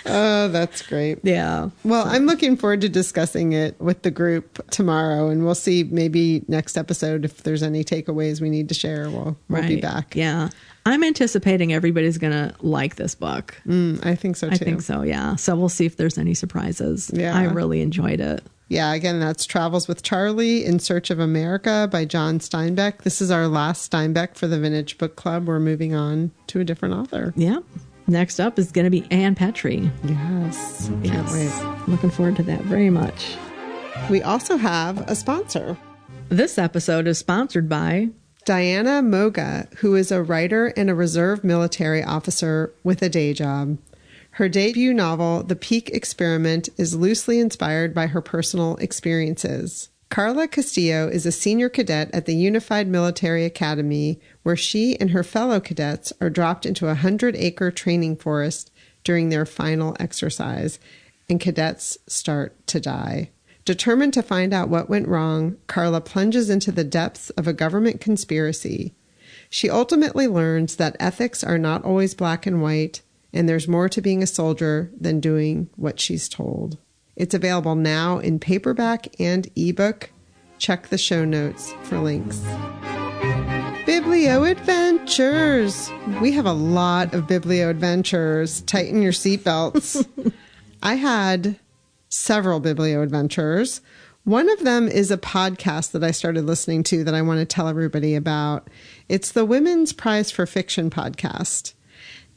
Oh, that's great. Yeah. Well, I'm looking forward to discussing it with the group tomorrow, and we'll see maybe next episode if there's any takeaways we need to share. We'll be back. Yeah. I'm anticipating everybody's going to like this book. I think so, too. I think so, yeah. So we'll see if there's any surprises. Yeah. I really enjoyed it. Yeah, again, that's Travels with CHARLEY in Search of America by John Steinbeck. This is our last Steinbeck for the Vintage Book Club. We're moving on to a different author. Yeah. Next up is going to be Anne Petrie. Yes. Can't wait. Looking forward to that very much. We also have a sponsor. This episode is sponsored by Diana Moga, who is a writer and a reserve military officer with a day job. Her debut novel, The Peak Experiment, is loosely inspired by her personal experiences. Carla Castillo is a senior cadet at the Unified Military Academy, where she and her fellow cadets are dropped into a 100-acre training forest during their final exercise, and cadets start to die. Determined to find out what went wrong, Carla plunges into the depths of a government conspiracy. She ultimately learns that ethics are not always black and white, and there's more to being a soldier than doing what she's told. It's available now in paperback and ebook. Check the show notes for links. Biblioadventures! We have a lot of biblioadventures. Tighten your seatbelts. I had several biblioadventures. One of them is a podcast that I started listening to that I want to tell everybody about. It's the Women's Prize for Fiction podcast.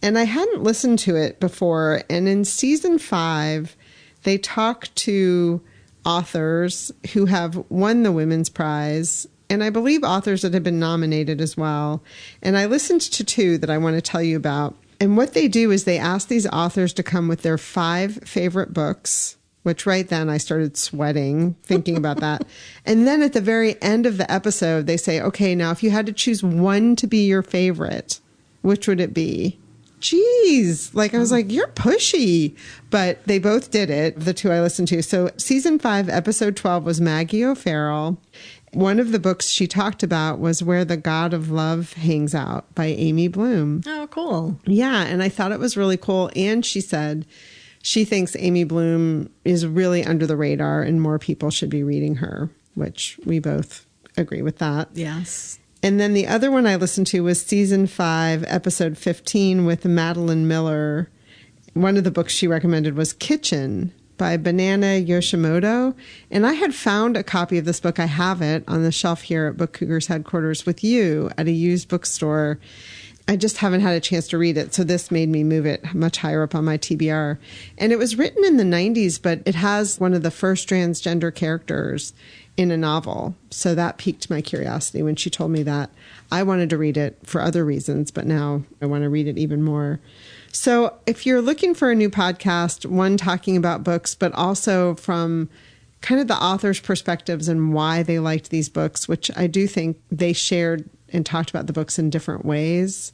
And I hadn't listened to it before. And in season 5, They talk to authors who have won the Women's Prize, and I believe authors that have been nominated as well. And I listened to 2 that I want to tell you about. And what they do is they ask these authors to come with their 5 favorite books, which right then I started sweating thinking about that. And then at the very end of the episode, they say, okay, now if you had to choose one to be your favorite, which would it be? Jeez. Like, I was like, you're pushy. But they both did it, the 2 I listened to. So season 5, episode 12 was Maggie O'Farrell. One of the books she talked about was Where the God of Love Hangs Out by Amy Bloom. Oh, cool. Yeah, and I thought it was really cool. And she said she thinks Amy Bloom is really under the radar and more people should be reading her, which we both agree with that. Yes. And then the other one I listened to was season 5, episode 15 with Madeline Miller. One of the books she recommended was Kitchen by Banana Yoshimoto. And I had found a copy of this book. I have it on the shelf here at Book Cougars headquarters with you at a used bookstore. I just haven't had a chance to read it. So this made me move it much higher up on my TBR. And it was written in the 90s, but it has one of the first transgender characters in a novel. So that piqued my curiosity when she told me that. I wanted to read it for other reasons, but now I want to read it even more. So if you're looking for a new podcast, one talking about books, but also from kind of the author's perspectives and why they liked these books, which I do think they shared and talked about the books in different ways,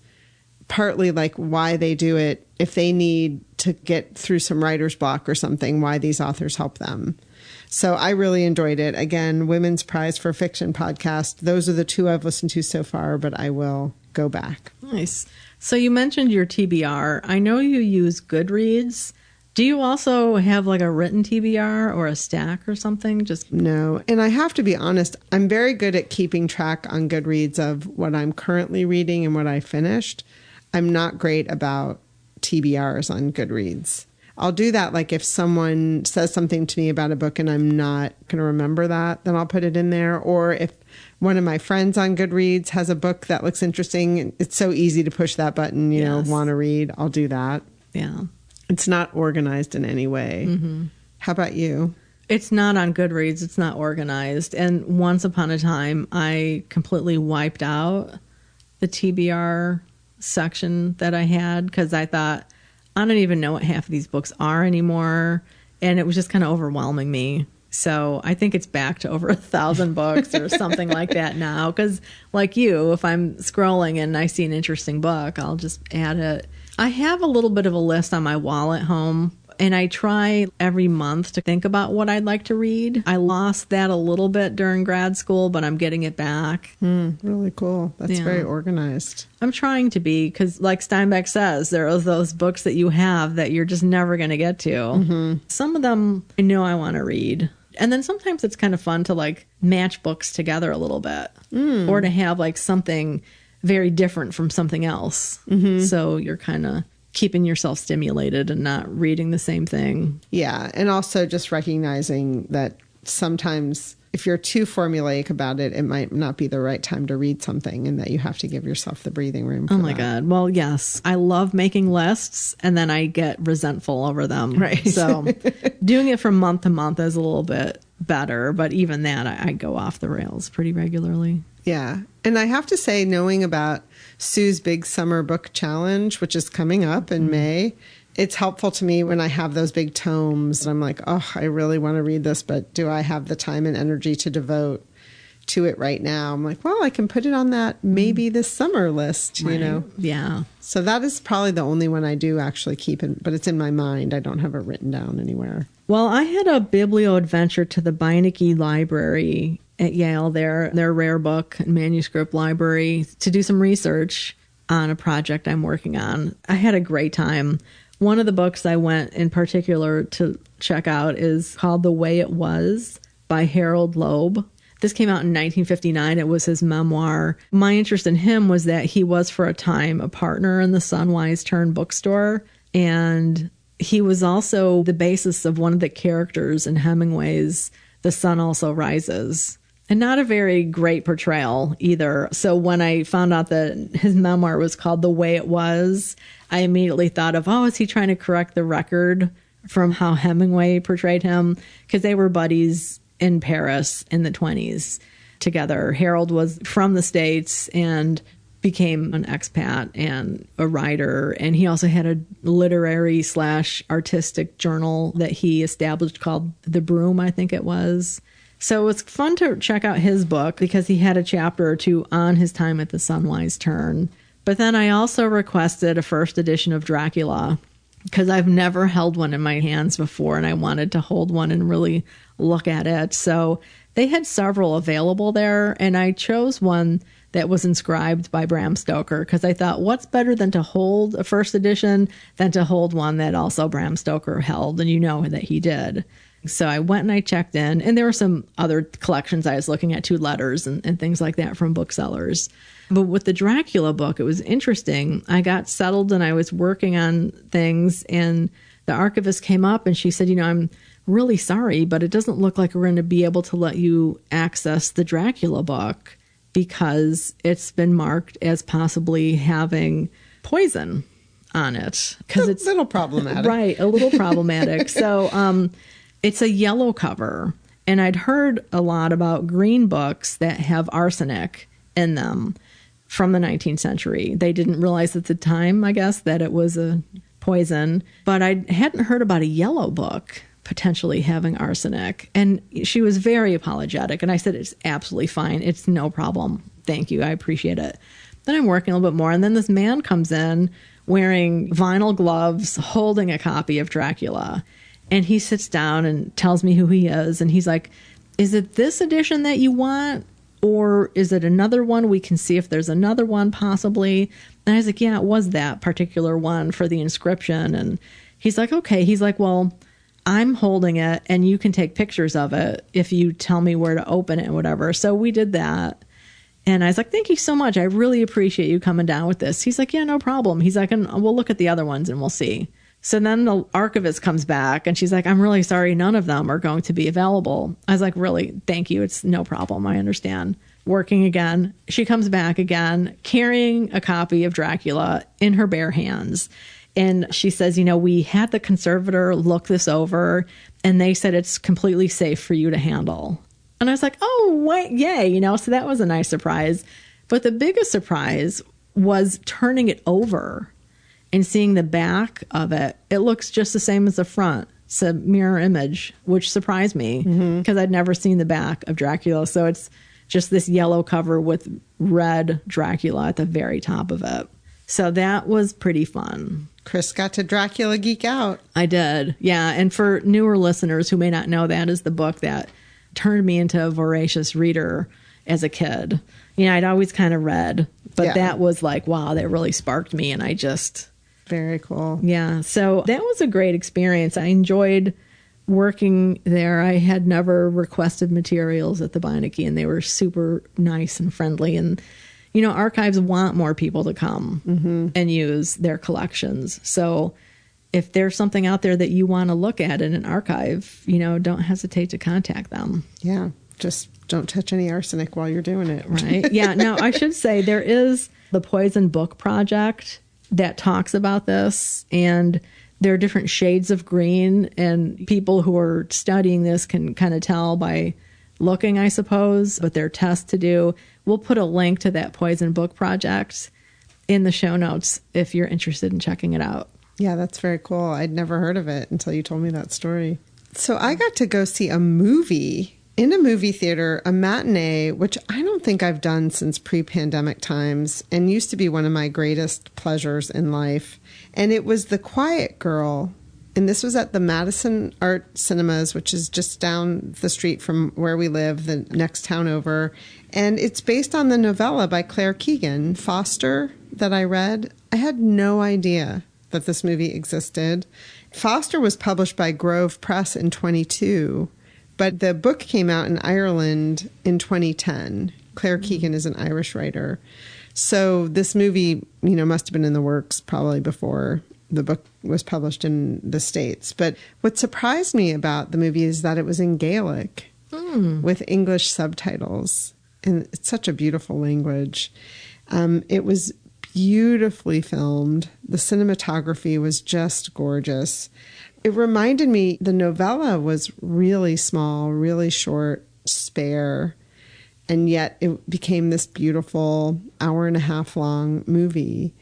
partly like why they do it, if they need to get through some writer's block or something, why these authors help them. So I really enjoyed it. Again, Women's Prize for Fiction podcast. Those are the 2 I've listened to so far, but I will go back. Nice. So you mentioned your TBR. I know you use Goodreads. Do you also have like a written TBR or a stack or something? No. And I have to be honest, I'm very good at keeping track on Goodreads of what I'm currently reading and what I finished. I'm not great about TBRs on Goodreads. I'll do that like if someone says something to me about a book and I'm not going to remember that, then I'll put it in there. Or if one of my friends on Goodreads has a book that looks interesting, it's so easy to push that button, you know, want to read, I'll do that. Yeah. It's not organized in any way. Mm-hmm. How about you? It's not on Goodreads. It's not organized. And once upon a time, I completely wiped out the TBR section that I had because I thought, I don't even know what half of these books are anymore. And it was just kind of overwhelming me. So I think it's back to over 1,000 books or something like that now. Because like you, if I'm scrolling and I see an interesting book, I'll just add it. I have a little bit of a list on my wall at home. And I try every month to think about what I'd like to read. I lost that a little bit during grad school, but I'm getting it back. Really cool. That's very organized. I'm trying to be, because like Steinbeck says, there are those books that you have that you're just never going to get to. Mm-hmm. Some of them I know I want to read. And then sometimes it's kind of fun to like match books together a little bit or to have like something very different from something else. Mm-hmm. So you're kind of keeping yourself stimulated and not reading the same thing. Yeah. And also just recognizing that sometimes if you're too formulaic about it, it might not be the right time to read something and that you have to give yourself the breathing room for that. God. Well, yes. I love making lists and then I get resentful over them. Right. So doing it from month to month is a little bit better. But even that, I go off the rails pretty regularly. Yeah. And I have to say, knowing about Sue's Big Summer Book Challenge, which is coming up in May, it's helpful to me when I have those big tomes. I'm like, oh, I really want to read this, but do I have the time and energy to devote to it right now? I'm like, well, I can put it on that maybe this summer list, you know? Yeah. So that is probably the only one I do actually keep, but it's in my mind. I don't have it written down anywhere. Well, I had a biblioadventure to the Beinecke Library at Yale, their rare book and manuscript library, to do some research on a project I'm working on. I had a great time. One of the books I went in particular to check out is called The Way It Was by Harold Loeb. This came out in 1959. It was his memoir. My interest in him was that he was for a time a partner in the Sunwise Turn bookstore, and he was also the basis of one of the characters in Hemingway's The Sun Also Rises. And not a very great portrayal either. So when I found out that his memoir was called The Way It Was, I immediately thought of, oh, is he trying to correct the record from how Hemingway portrayed him, because they were buddies in Paris in the 1920s together. Harold was from the States and became an expat and a writer. And he also had a literary / artistic journal that he established called The Broom, I think it was. So it was fun to check out his book because he had a chapter or two on his time at the Sunwise Tern. But then I also requested a first edition of Dracula because I've never held one in my hands before, and I wanted to hold one and really look at it. So they had several available there, and I chose one that was inscribed by Bram Stoker because I thought, what's better than to hold a first edition than to hold one that also Bram Stoker held, and you know that he did. So I went and I checked in, and there were some other collections I was looking at, 2 letters and things like that from booksellers. But with the Dracula book, it was interesting. I got settled and I was working on things, and the archivist came up and she said, I'm really sorry, but it doesn't look like we're going to be able to let you access the Dracula book because it's been marked as possibly having poison on it. Because it's a little problematic. Right, a little problematic. So it's a yellow cover. And I'd heard a lot about green books that have arsenic in them from the 19th century. They didn't realize at the time, I guess, that it was a poison. But I hadn't heard about a yellow book potentially having arsenic. And she was very apologetic. And I said, it's absolutely fine. It's no problem. Thank you. I appreciate it. Then I'm working a little bit more. And then this man comes in wearing vinyl gloves, holding a copy of Dracula. And he sits down and tells me who he is. And he's like, is it this edition that you want? Or is it another one? We can see if there's another one possibly. And I was like, yeah, it was that particular one for the inscription. And he's like, okay. He's like, well, I'm holding it and you can take pictures of it if you tell me where to open it and whatever. So we did that. And I was like, thank you so much. I really appreciate you coming down with this. He's like, yeah, no problem. He's like, and we'll look at the other ones and we'll see. So then the archivist comes back and she's like, I'm really sorry. None of them are going to be available. I was like, really? Thank you. It's no problem. I understand. Working again. She comes back again, carrying a copy of Dracula in her bare hands. And she says, we had the conservator look this over and they said it's completely safe for you to handle. And I was like, oh, what? Yay. So that was a nice surprise. But the biggest surprise was turning it over and seeing the back of it. It looks just the same as the front. It's a mirror image, which surprised me because I'd never seen the back of Dracula. So it's just this yellow cover with red Dracula at the very top of it. So that was pretty fun. Chris got to Dracula geek out. I did. Yeah. And for newer listeners who may not know, that is the book that turned me into a voracious reader as a kid. I'd always kind of read, but that was like, wow, that really sparked me. And I just... Very cool. Yeah. So that was a great experience. I enjoyed working there. I had never requested materials at the Beinecke, and they were super nice and friendly. And, archives want more people to come and use their collections. So if there's something out there that you want to look at in an archive, don't hesitate to contact them. Yeah. Just don't touch any arsenic while you're doing it. Right. Yeah. Now, I should say there is the Poison Book Project that talks about this, and there are different shades of green, and people who are studying this can kind of tell by looking, I suppose, but there are tests to do. We'll put a link to that Poison Book Project in the show notes if you're interested in checking it out. Yeah, that's very cool. I'd never heard of it until you told me that story. So I got to go see a movie in a movie theater, a matinee, which I don't think I've done since pre-pandemic times and used to be one of my greatest pleasures in life. And it was The Quiet Girl. And this was at the Madison Cinemas, which is just down the street from where we live, the next town over. And it's based on the novella by Claire Keegan, Foster, that I read. I had no idea that this movie existed. Foster was published by Grove Press in 2022. But the book came out in Ireland in 2010. Claire Keegan is an Irish writer. So this movie, must have been in the works probably before the book was published in the States. But what surprised me about the movie is that it was in Gaelic with English subtitles. And it's such a beautiful language. It was beautifully filmed. The cinematography was just gorgeous. it reminded me, the novella was really small, really short, spare, and yet it became this beautiful 1.5 hour long movie.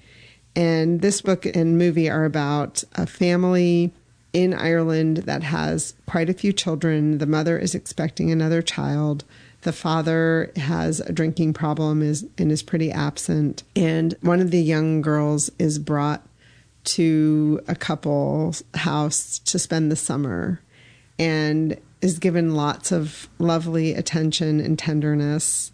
And this book and movie are about a family in Ireland that has quite a few children. The mother is expecting another child. The father has a drinking problem and is pretty absent. And one of the young girls is brought to a couple's house to spend the summer and is given lots of lovely attention and tenderness.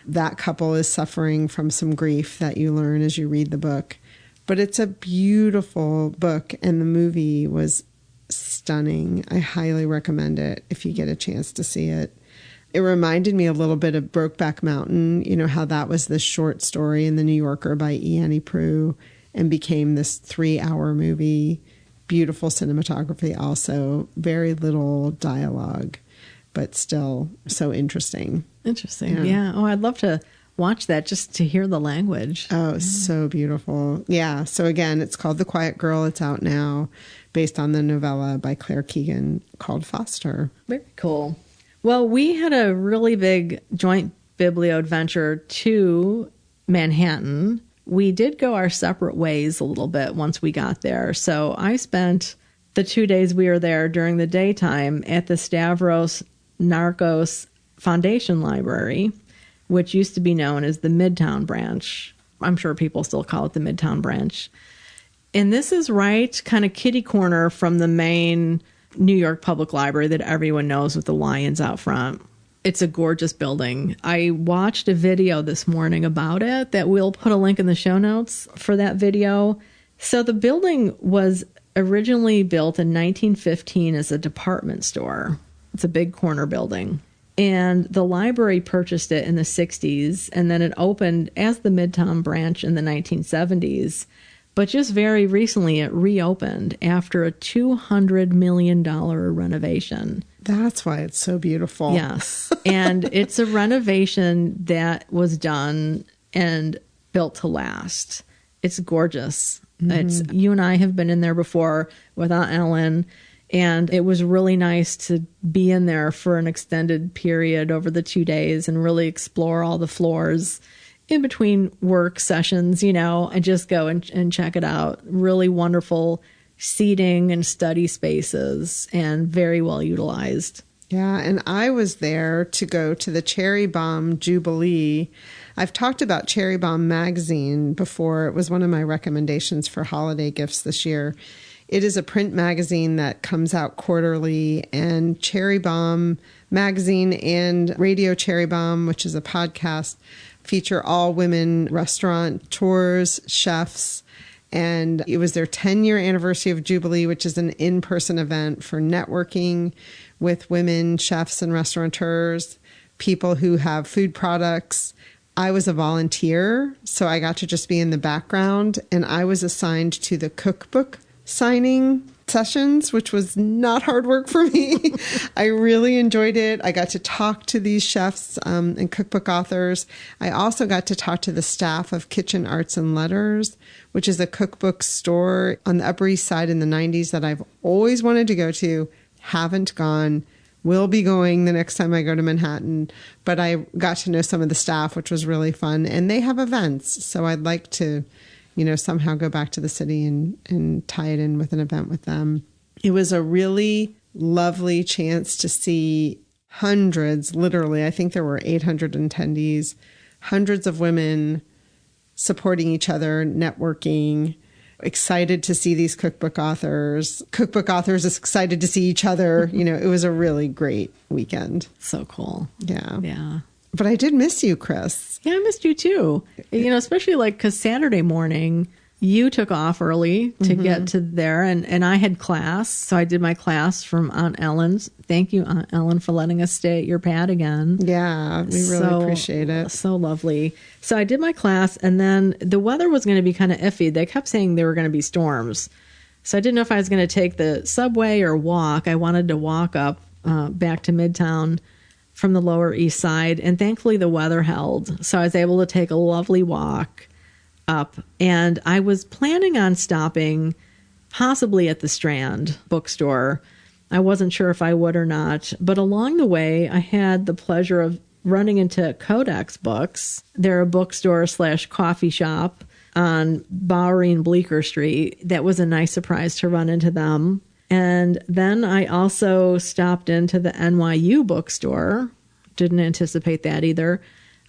That couple is suffering from some grief that you learn as you read the book. But it's a beautiful book, and the movie was stunning. I highly recommend it if you get a chance to see it. It reminded me a little bit of Brokeback Mountain, you know, how that was this short story in The New Yorker by E. Annie Proulx and became this 3-hour movie. Beautiful cinematography also, very little dialogue, but still so interesting. Interesting. Yeah. Oh, I'd love to watch that just to hear the language. Oh, so beautiful. Yeah. So again, it's called The Quiet Girl. It's out now, based on the novella by Claire Keegan called Foster. Very cool. Well, we had a really big joint biblioadventure to Manhattan. We did go our separate ways a little bit once we got there. So I spent the 2 days we were there during the daytime at the STAVROS NIARCHOS Foundation Library, which used to be known as the Midtown Branch. I'm sure people still call it the Midtown Branch. And this is right kind of kitty corner from the main New York Public Library that everyone knows with the lions out front. It's a gorgeous building. I watched a video this morning about it that we'll put a link in the show notes for that video. So the building was originally built in 1915 as a department store. It's a big corner building. And the library purchased it in the 60s, and then it opened as the Midtown Branch in the 1970s. But just very recently, it reopened after a $200 million renovation. That's why it's so beautiful. Yes. And it's a renovation that was done and built to last. It's gorgeous. Mm-hmm. You and I have been in there before with Aunt Ellen, and it was really nice to be in there for an extended period over the 2 days and really explore all the floors in between work sessions, you know, and just go and check it out. Really wonderful seating and study spaces, and very well utilized. Yeah, and I was there to go to the Cherry Bombe Jubilee. I've talked about Cherry Bombe magazine before. It was one of my recommendations for holiday gifts this year. It is a print magazine that comes out quarterly, and Cherry Bombe magazine and Radio Cherry Bombe, which is a podcast, feature all women restaurateurs, chefs, and it was their 10-year anniversary of Jubilee, which is an in-person event for networking with women chefs and restaurateurs, people who have food products. I was a volunteer, so I got to just be in the background, and I was assigned to the cookbook signing sessions, which was not hard work for me. I really enjoyed it. I got to talk to these chefs and cookbook authors. I also got to talk to the staff of Kitchen Arts and Letters, which is a cookbook store on the Upper East Side in the 90s that I've always wanted to go to, haven't gone, will be going the next time I go to Manhattan. But I got to know some of the staff, which was really fun. And they have events, so I'd like to, you know, somehow go back to the city and tie it in with an event with them. It was a really lovely chance to see hundreds, literally, I think there were 800 attendees, hundreds of women supporting each other, networking, excited to see these cookbook authors is excited to see each other. You know, it was a really great weekend. So cool. Yeah. Yeah. But I did miss you, Chris. Yeah, I missed you too. You know, especially like because Saturday morning you took off early to get to there, and I had class. So I did my class from Aunt Ellen's. Thank you, Aunt Ellen, for letting us stay at your pad again. Yeah, we really appreciate it. So lovely. So I did my class, and then the weather was going to be kind of iffy. They kept saying there were going to be storms. So I didn't know if I was going to take the subway or walk. I wanted to walk up back to Midtown from the Lower East Side, and thankfully the weather held. So I was able to take a lovely walk up, and I was planning on stopping possibly at the Strand bookstore. I wasn't sure if I would or not, but along the way, I had the pleasure of running into Codex Books. They're a bookstore / coffee shop on Bowery and Bleecker Street. That was a nice surprise to run into them. And then I also stopped into the NYU bookstore. Didn't anticipate that either.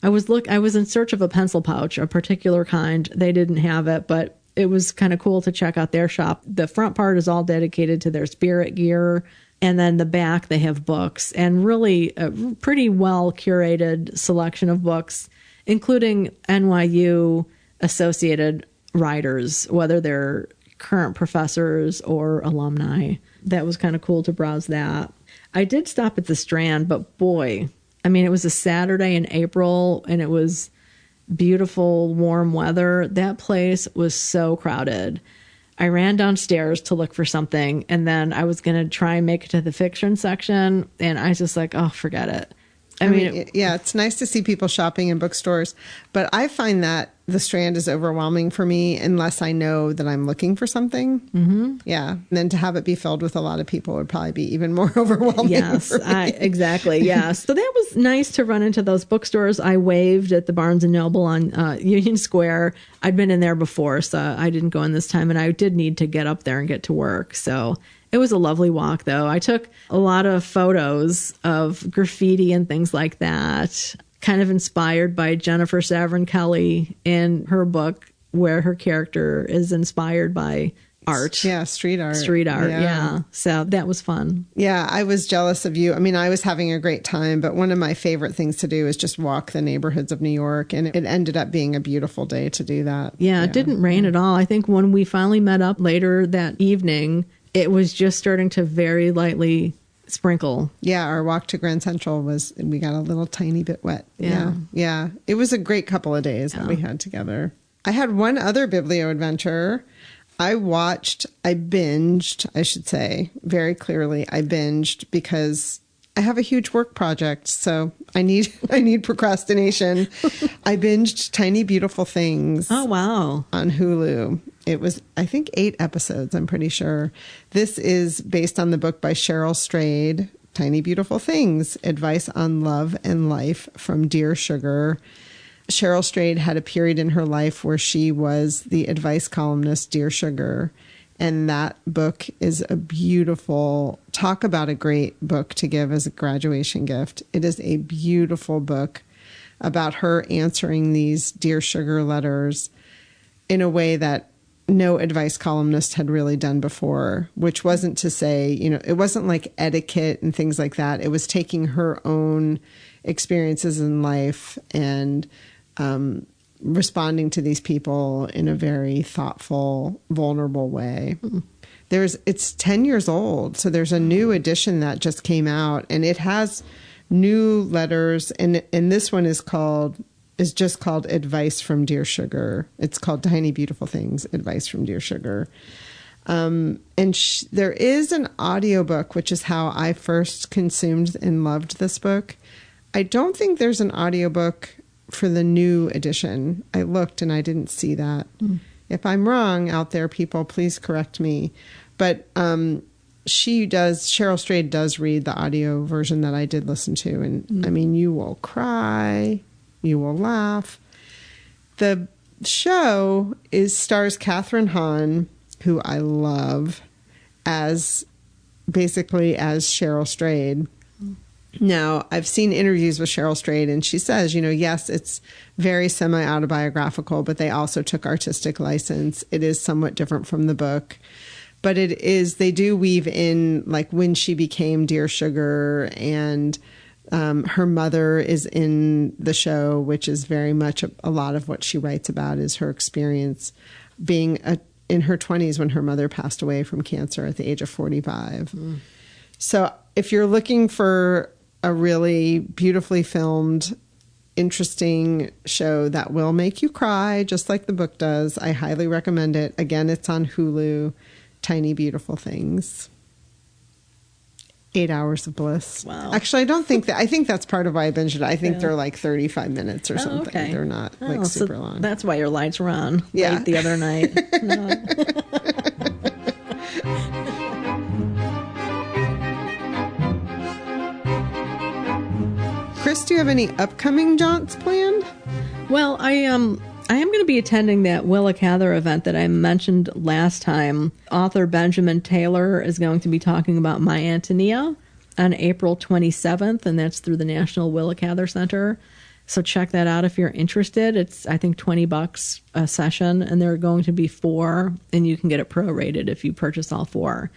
I was in search of a pencil pouch, a particular kind. They didn't have it, but it was kind of cool to check out their shop. The front part is all dedicated to their spirit gear. And then the back, they have books, and really a pretty well curated selection of books, including NYU associated writers, whether they're current professors or alumni. That was kind of cool to browse that. I did stop at the Strand, but boy, I mean, it was a Saturday in April and it was beautiful, warm weather. That place was so crowded. I ran downstairs to look for something, and then I was going to try and make it to the fiction section, and I was just like, oh, forget it. I mean, it's nice to see people shopping in bookstores, but I find that the Strand is overwhelming for me unless I know that I'm looking for something. Mm-hmm. Yeah. And then to have it be filled with a lot of people would probably be even more overwhelming. Yes, exactly. Yeah. So that was nice to run into those bookstores. I waved at the Barnes & Noble on Union Square. I'd been in there before, so I didn't go in this time, and I did need to get up there and get to work. So it was a lovely walk, though. I took a lot of photos of graffiti and things like that, kind of inspired by Jennifer Saverin Kelly in her book, where her character is inspired by art. Yeah, street art. Street art, yeah. So that was fun. Yeah, I was jealous of you. I mean, I was having a great time, but one of my favorite things to do is just walk the neighborhoods of New York, and it ended up being a beautiful day to do that. Yeah, it didn't rain at all. I think when we finally met up later that evening, it was just starting to very lightly sprinkle. Yeah, our walk to Grand Central we got a little tiny bit wet. Yeah. It was a great couple of days that we had together. I had one other biblio adventure. I binged, I should say, very clearly. I binged because I have a huge work project, so I need procrastination. I binged Tiny Beautiful Things. Oh, wow. On Hulu. It was, I think, 8 episodes, I'm pretty sure. This is based on the book by Cheryl Strayed, Tiny Beautiful Things, Advice on Love and Life from Dear Sugar. Cheryl Strayed had a period in her life where she was the advice columnist, Dear Sugar. And that book is a beautiful, talk about a great book to give as a graduation gift. It is a beautiful book about her answering these Dear Sugar letters in a way that no advice columnist had really done before, which wasn't to say, it wasn't like etiquette and things like that. It was taking her own experiences in life and responding to these people in a very thoughtful, vulnerable way. It's 10 years old, so there's a new edition that just came out, and it has new letters, and this one is just called Advice from Dear Sugar. It's called Tiny Beautiful Things, Advice from Dear Sugar. And there is an audiobook, which is how I first consumed and loved this book. I don't think there's an audiobook for the new edition. I looked and I didn't see that. If I'm wrong out there, people, please correct me. But Cheryl Strayed does read the audio version that I did listen to. And I mean, you will cry. You will laugh. The show stars Catherine Hahn, who I love, as Cheryl Strayed. Now, I've seen interviews with Cheryl Strayed, and she says, yes, it's very semi-autobiographical, but they also took artistic license. It is somewhat different from the book. But they do weave in, like, when she became Dear Sugar, and her mother is in the show, which is very much a lot of what she writes about is her experience being in her 20s when her mother passed away from cancer at the age of 45. So if you're looking for a really beautifully filmed, interesting show that will make you cry, just like the book does, I highly recommend it. Again, it's on Hulu, Tiny Beautiful Things. 8 hours of bliss. Wow. Actually, I think that's part of why I binged it. I think they're like 35 minutes or something. Okay. They're not super long. That's why your lights were on late the other night. No. Chris, do you have any upcoming jaunts planned? Well, I am going to be attending that Willa Cather event that I mentioned last time. Author Benjamin Taylor is going to be talking about My Antonia on April 27th, and that's through the National Willa Cather Center. So check that out if you're interested. It's, I think, $20 a session, and there are going to be 4, and you can get it prorated if you purchase all 4.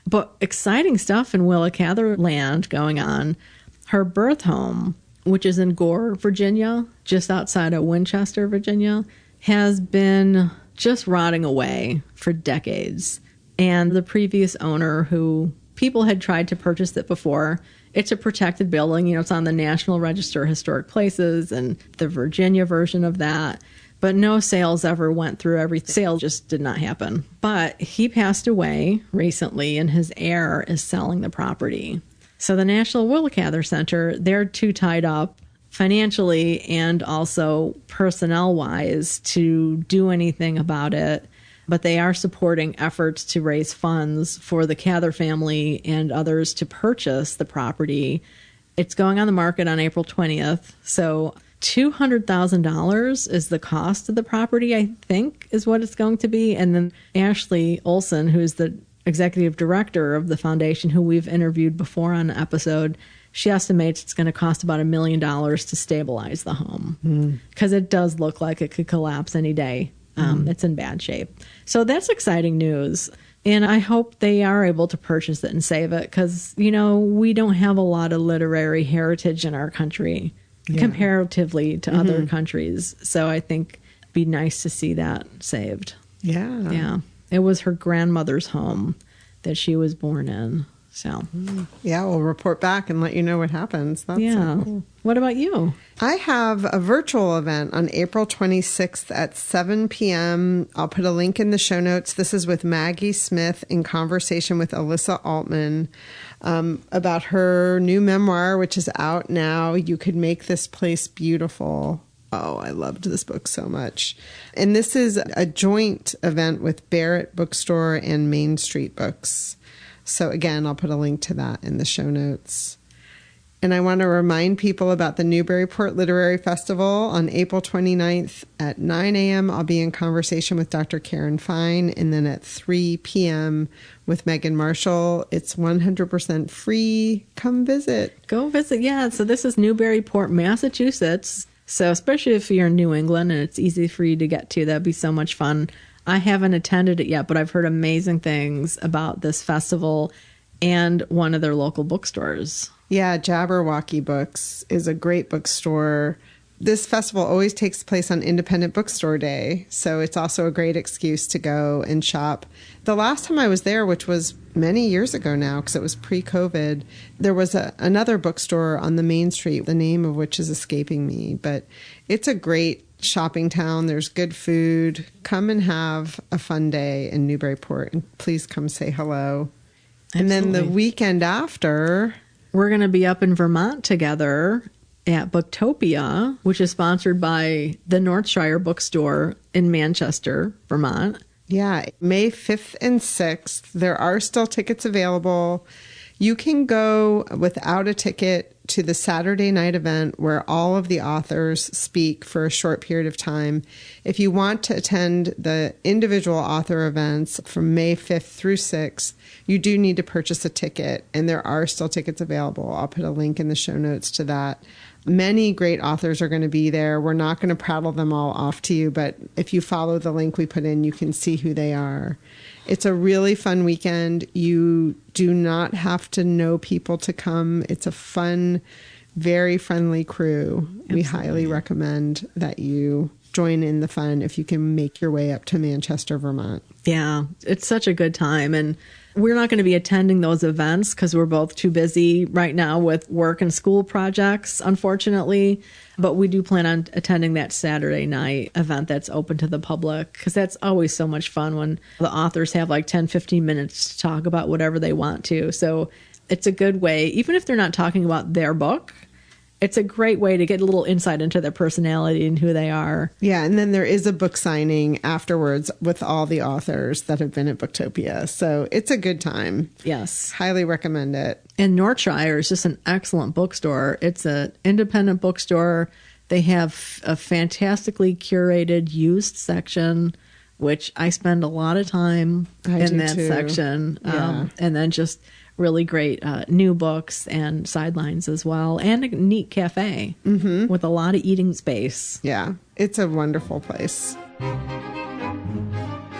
But exciting stuff in Willa Cather land going on. Her birth home, which is in Gore, Virginia, just outside of Winchester, Virginia, has been just rotting away for decades. And the previous owner, who people had tried to purchase it before, it's a protected building. You know, it's on the National Register of Historic Places and the Virginia version of that. But no sales ever went through. Every sale just did not happen. But he passed away recently, and his heir is selling the property. So the National Willa Cather Center, they're too tied up financially and also personnel-wise to do anything about it. But they are supporting efforts to raise funds for the Cather family and others to purchase the property. It's going on the market on April 20th. So $200,000 is the cost of the property, I think, is what it's going to be. And then Ashley Olson, who's the executive director of the foundation, who we've interviewed before on an episode, she estimates it's going to cost about $1 million to stabilize the home because it does look like it could collapse any day. It's in bad shape. So that's exciting news. And I hope they are able to purchase it and save it because, you know, we don't have a lot of literary heritage in our country comparatively to other countries. So I think it'd be nice to see that saved. Yeah. Yeah. It was her grandmother's home that she was born in. So, yeah, we'll report back and let you know what happens. That's so cool. What about you? I have a virtual event on April 26th at 7 p.m. I'll put a link in the show notes. This is with Maggie Smith in conversation with Alyssa Altman about her new memoir, which is out now. You Could Make This Place Beautiful. Oh, I loved this book so much. And this is a joint event with Barrett Bookstore and Main Street Books. So again, I'll put a link to that in the show notes. And I want to remind people about the Newburyport Literary Festival on April 29th at 9 a.m. I'll be in conversation with Dr. Karen Fine, and then at 3 p.m. with Megan Marshall. It's 100% free. Come visit. Go visit, yeah. So this is Newburyport, Massachusetts. So especially if you're in New England and it's easy for you to get to, that'd be so much fun. I haven't attended it yet, but I've heard amazing things about this festival and one of their local bookstores. Yeah, Jabberwocky Books is a great bookstore. This festival always takes place on Independent Bookstore Day, so it's also a great excuse to go and shop. The last time I was there, which was many years ago now, because it was pre-COVID, there was another bookstore on the main street, the name of which is escaping me, but it's a great shopping town. There's good food. Come and have a fun day in Newburyport, and please come say hello. Absolutely. And then the weekend after, we're going to be up in Vermont together at Booktopia, which is sponsored by the Northshire Bookstore in Manchester, Vermont. Yeah, May 5th and 6th. There are still tickets available. You can go without a ticket to the Saturday night event where all of the authors speak for a short period of time. If you want to attend the individual author events from May 5th through 6th, you do need to purchase a ticket, and there are still tickets available. I'll put a link in the show notes to that. Many great authors are going to be there. We're not going to prattle them all off to you, but if you follow the link we put in, you can see who they are. It's a really fun weekend. You do not have to know people to come. It's a fun, very friendly crew. Absolutely. We highly recommend that you join in the fun if you can make your way up to Manchester, Vermont. Yeah, it's such a good time. And we're not going to be attending those events because we're both too busy right now with work and school projects, unfortunately. But we do plan on attending that Saturday night event that's open to the public because that's always so much fun when the authors have like 10, 15 minutes to talk about whatever they want to. So it's a good way, even if they're not talking about their book, it's a great way to get a little insight into their personality and who they are. Yeah, and then there is a book signing afterwards with all the authors that have been at Booktopia. So it's a good time. Yes. Highly recommend it. And Northshire is just an excellent bookstore. It's an independent bookstore. They have a fantastically curated used section, which I spend a lot of time in that section. Yeah. And then just really great new books and sidelines as well. And a neat cafe with a lot of eating space. Yeah, it's a wonderful place.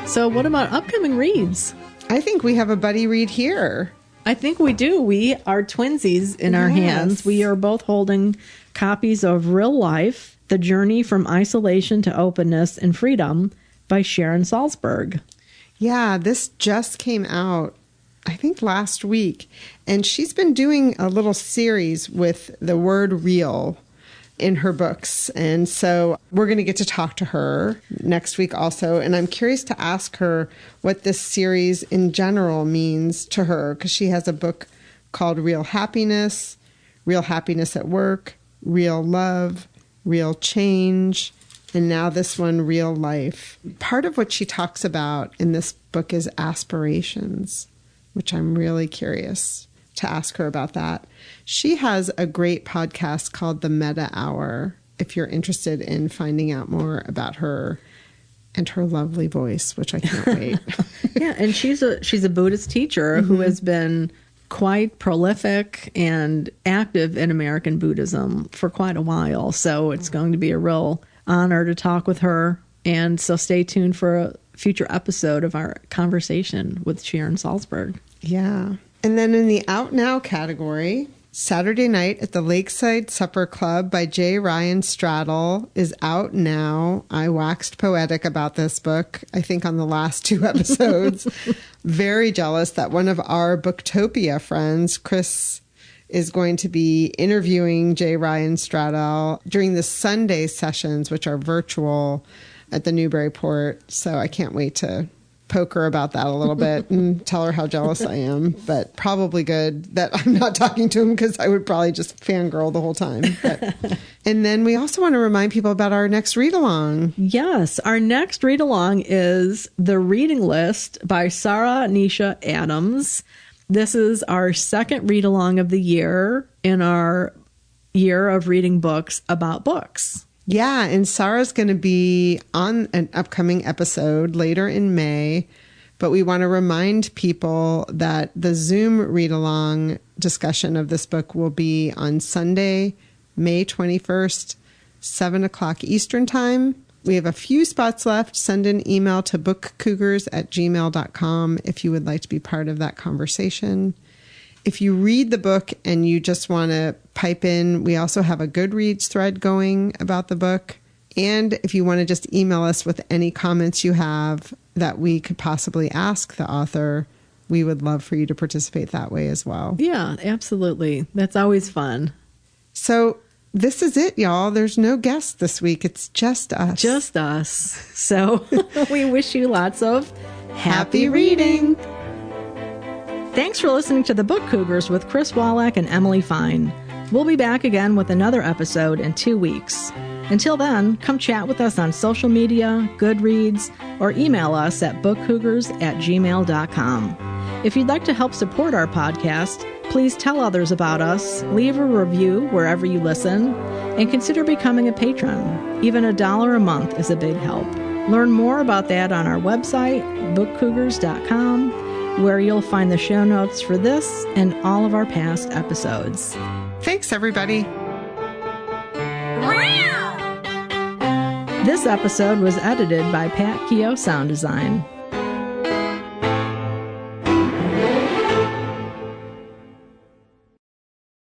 So what about upcoming reads? I think we have a buddy read here. I think we do. We are twinsies in our hands. We are both holding copies of Real Life, The Journey from Isolation to Openness and Freedom by Sharon Salzberg. Yeah, this just came out, I think, last week. And she's been doing a little series with the word real in her books. And so we're going to get to talk to her next week also. And I'm curious to ask her what this series in general means to her, because she has a book called Real Happiness at Work, Real Love, Real Change, and now this one, Real Life. Part of what she talks about in this book is aspirations, which I'm really curious to ask her about that. She has a great podcast called The Meta Hour, if you're interested in finding out more about her and her lovely voice, which I can't wait. Yeah, and she's a Buddhist teacher who has been quite prolific and active in American Buddhism for quite a while. So it's going to be a real honor to talk with her. And so stay tuned for a future episode of our conversation with Sharon Salzberg. Yeah. And then in the Out Now category, Saturday Night at the Lakeside Supper Club by J. Ryan Straddle is out now. I waxed poetic about this book, I think, on the last 2 episodes. Very jealous that one of our Booktopia friends, Chris, is going to be interviewing J. Ryan Straddle during the Sunday sessions, which are virtual at the Newburyport. So I can't wait to poke her about that a little bit and tell her how jealous I am, but probably good that I'm not talking to him because I would probably just fangirl the whole time. And then we also want to remind people about our next read-along. Yes, our next read-along is The Reading List by Sarah Nisha Adams. This is our second read-along of the year in our year of reading books about books. Yeah, and Sarah's going to be on an upcoming episode later in May, but we want to remind people that the Zoom read-along discussion of this book will be on Sunday, May 21st, 7 o'clock Eastern Time. We have a few spots left. Send an email to bookcougars@gmail.com if you would like to be part of that conversation. If you read the book and you just want to pipe in, we also have a Goodreads thread going about the book. And if you want to just email us with any comments you have that we could possibly ask the author, we would love for you to participate that way as well. Yeah, absolutely. That's always fun. So this is it, y'all. There's no guest this week. It's just us. Just us. So we wish you lots of happy reading. Thanks for listening to The Book Cougars with Chris Wallach and Emily Fine. We'll be back again with another episode in 2 weeks. Until then, come chat with us on social media, Goodreads, or email us at bookcougars@gmail.com. If you'd like to help support our podcast, please tell others about us, leave a review wherever you listen, and consider becoming a patron. Even $1 a month is a big help. Learn more about that on our website, bookcougars.com, where you'll find the show notes for this and all of our past episodes. Thanks, everybody. This episode was edited by Pat Keogh Sound Design.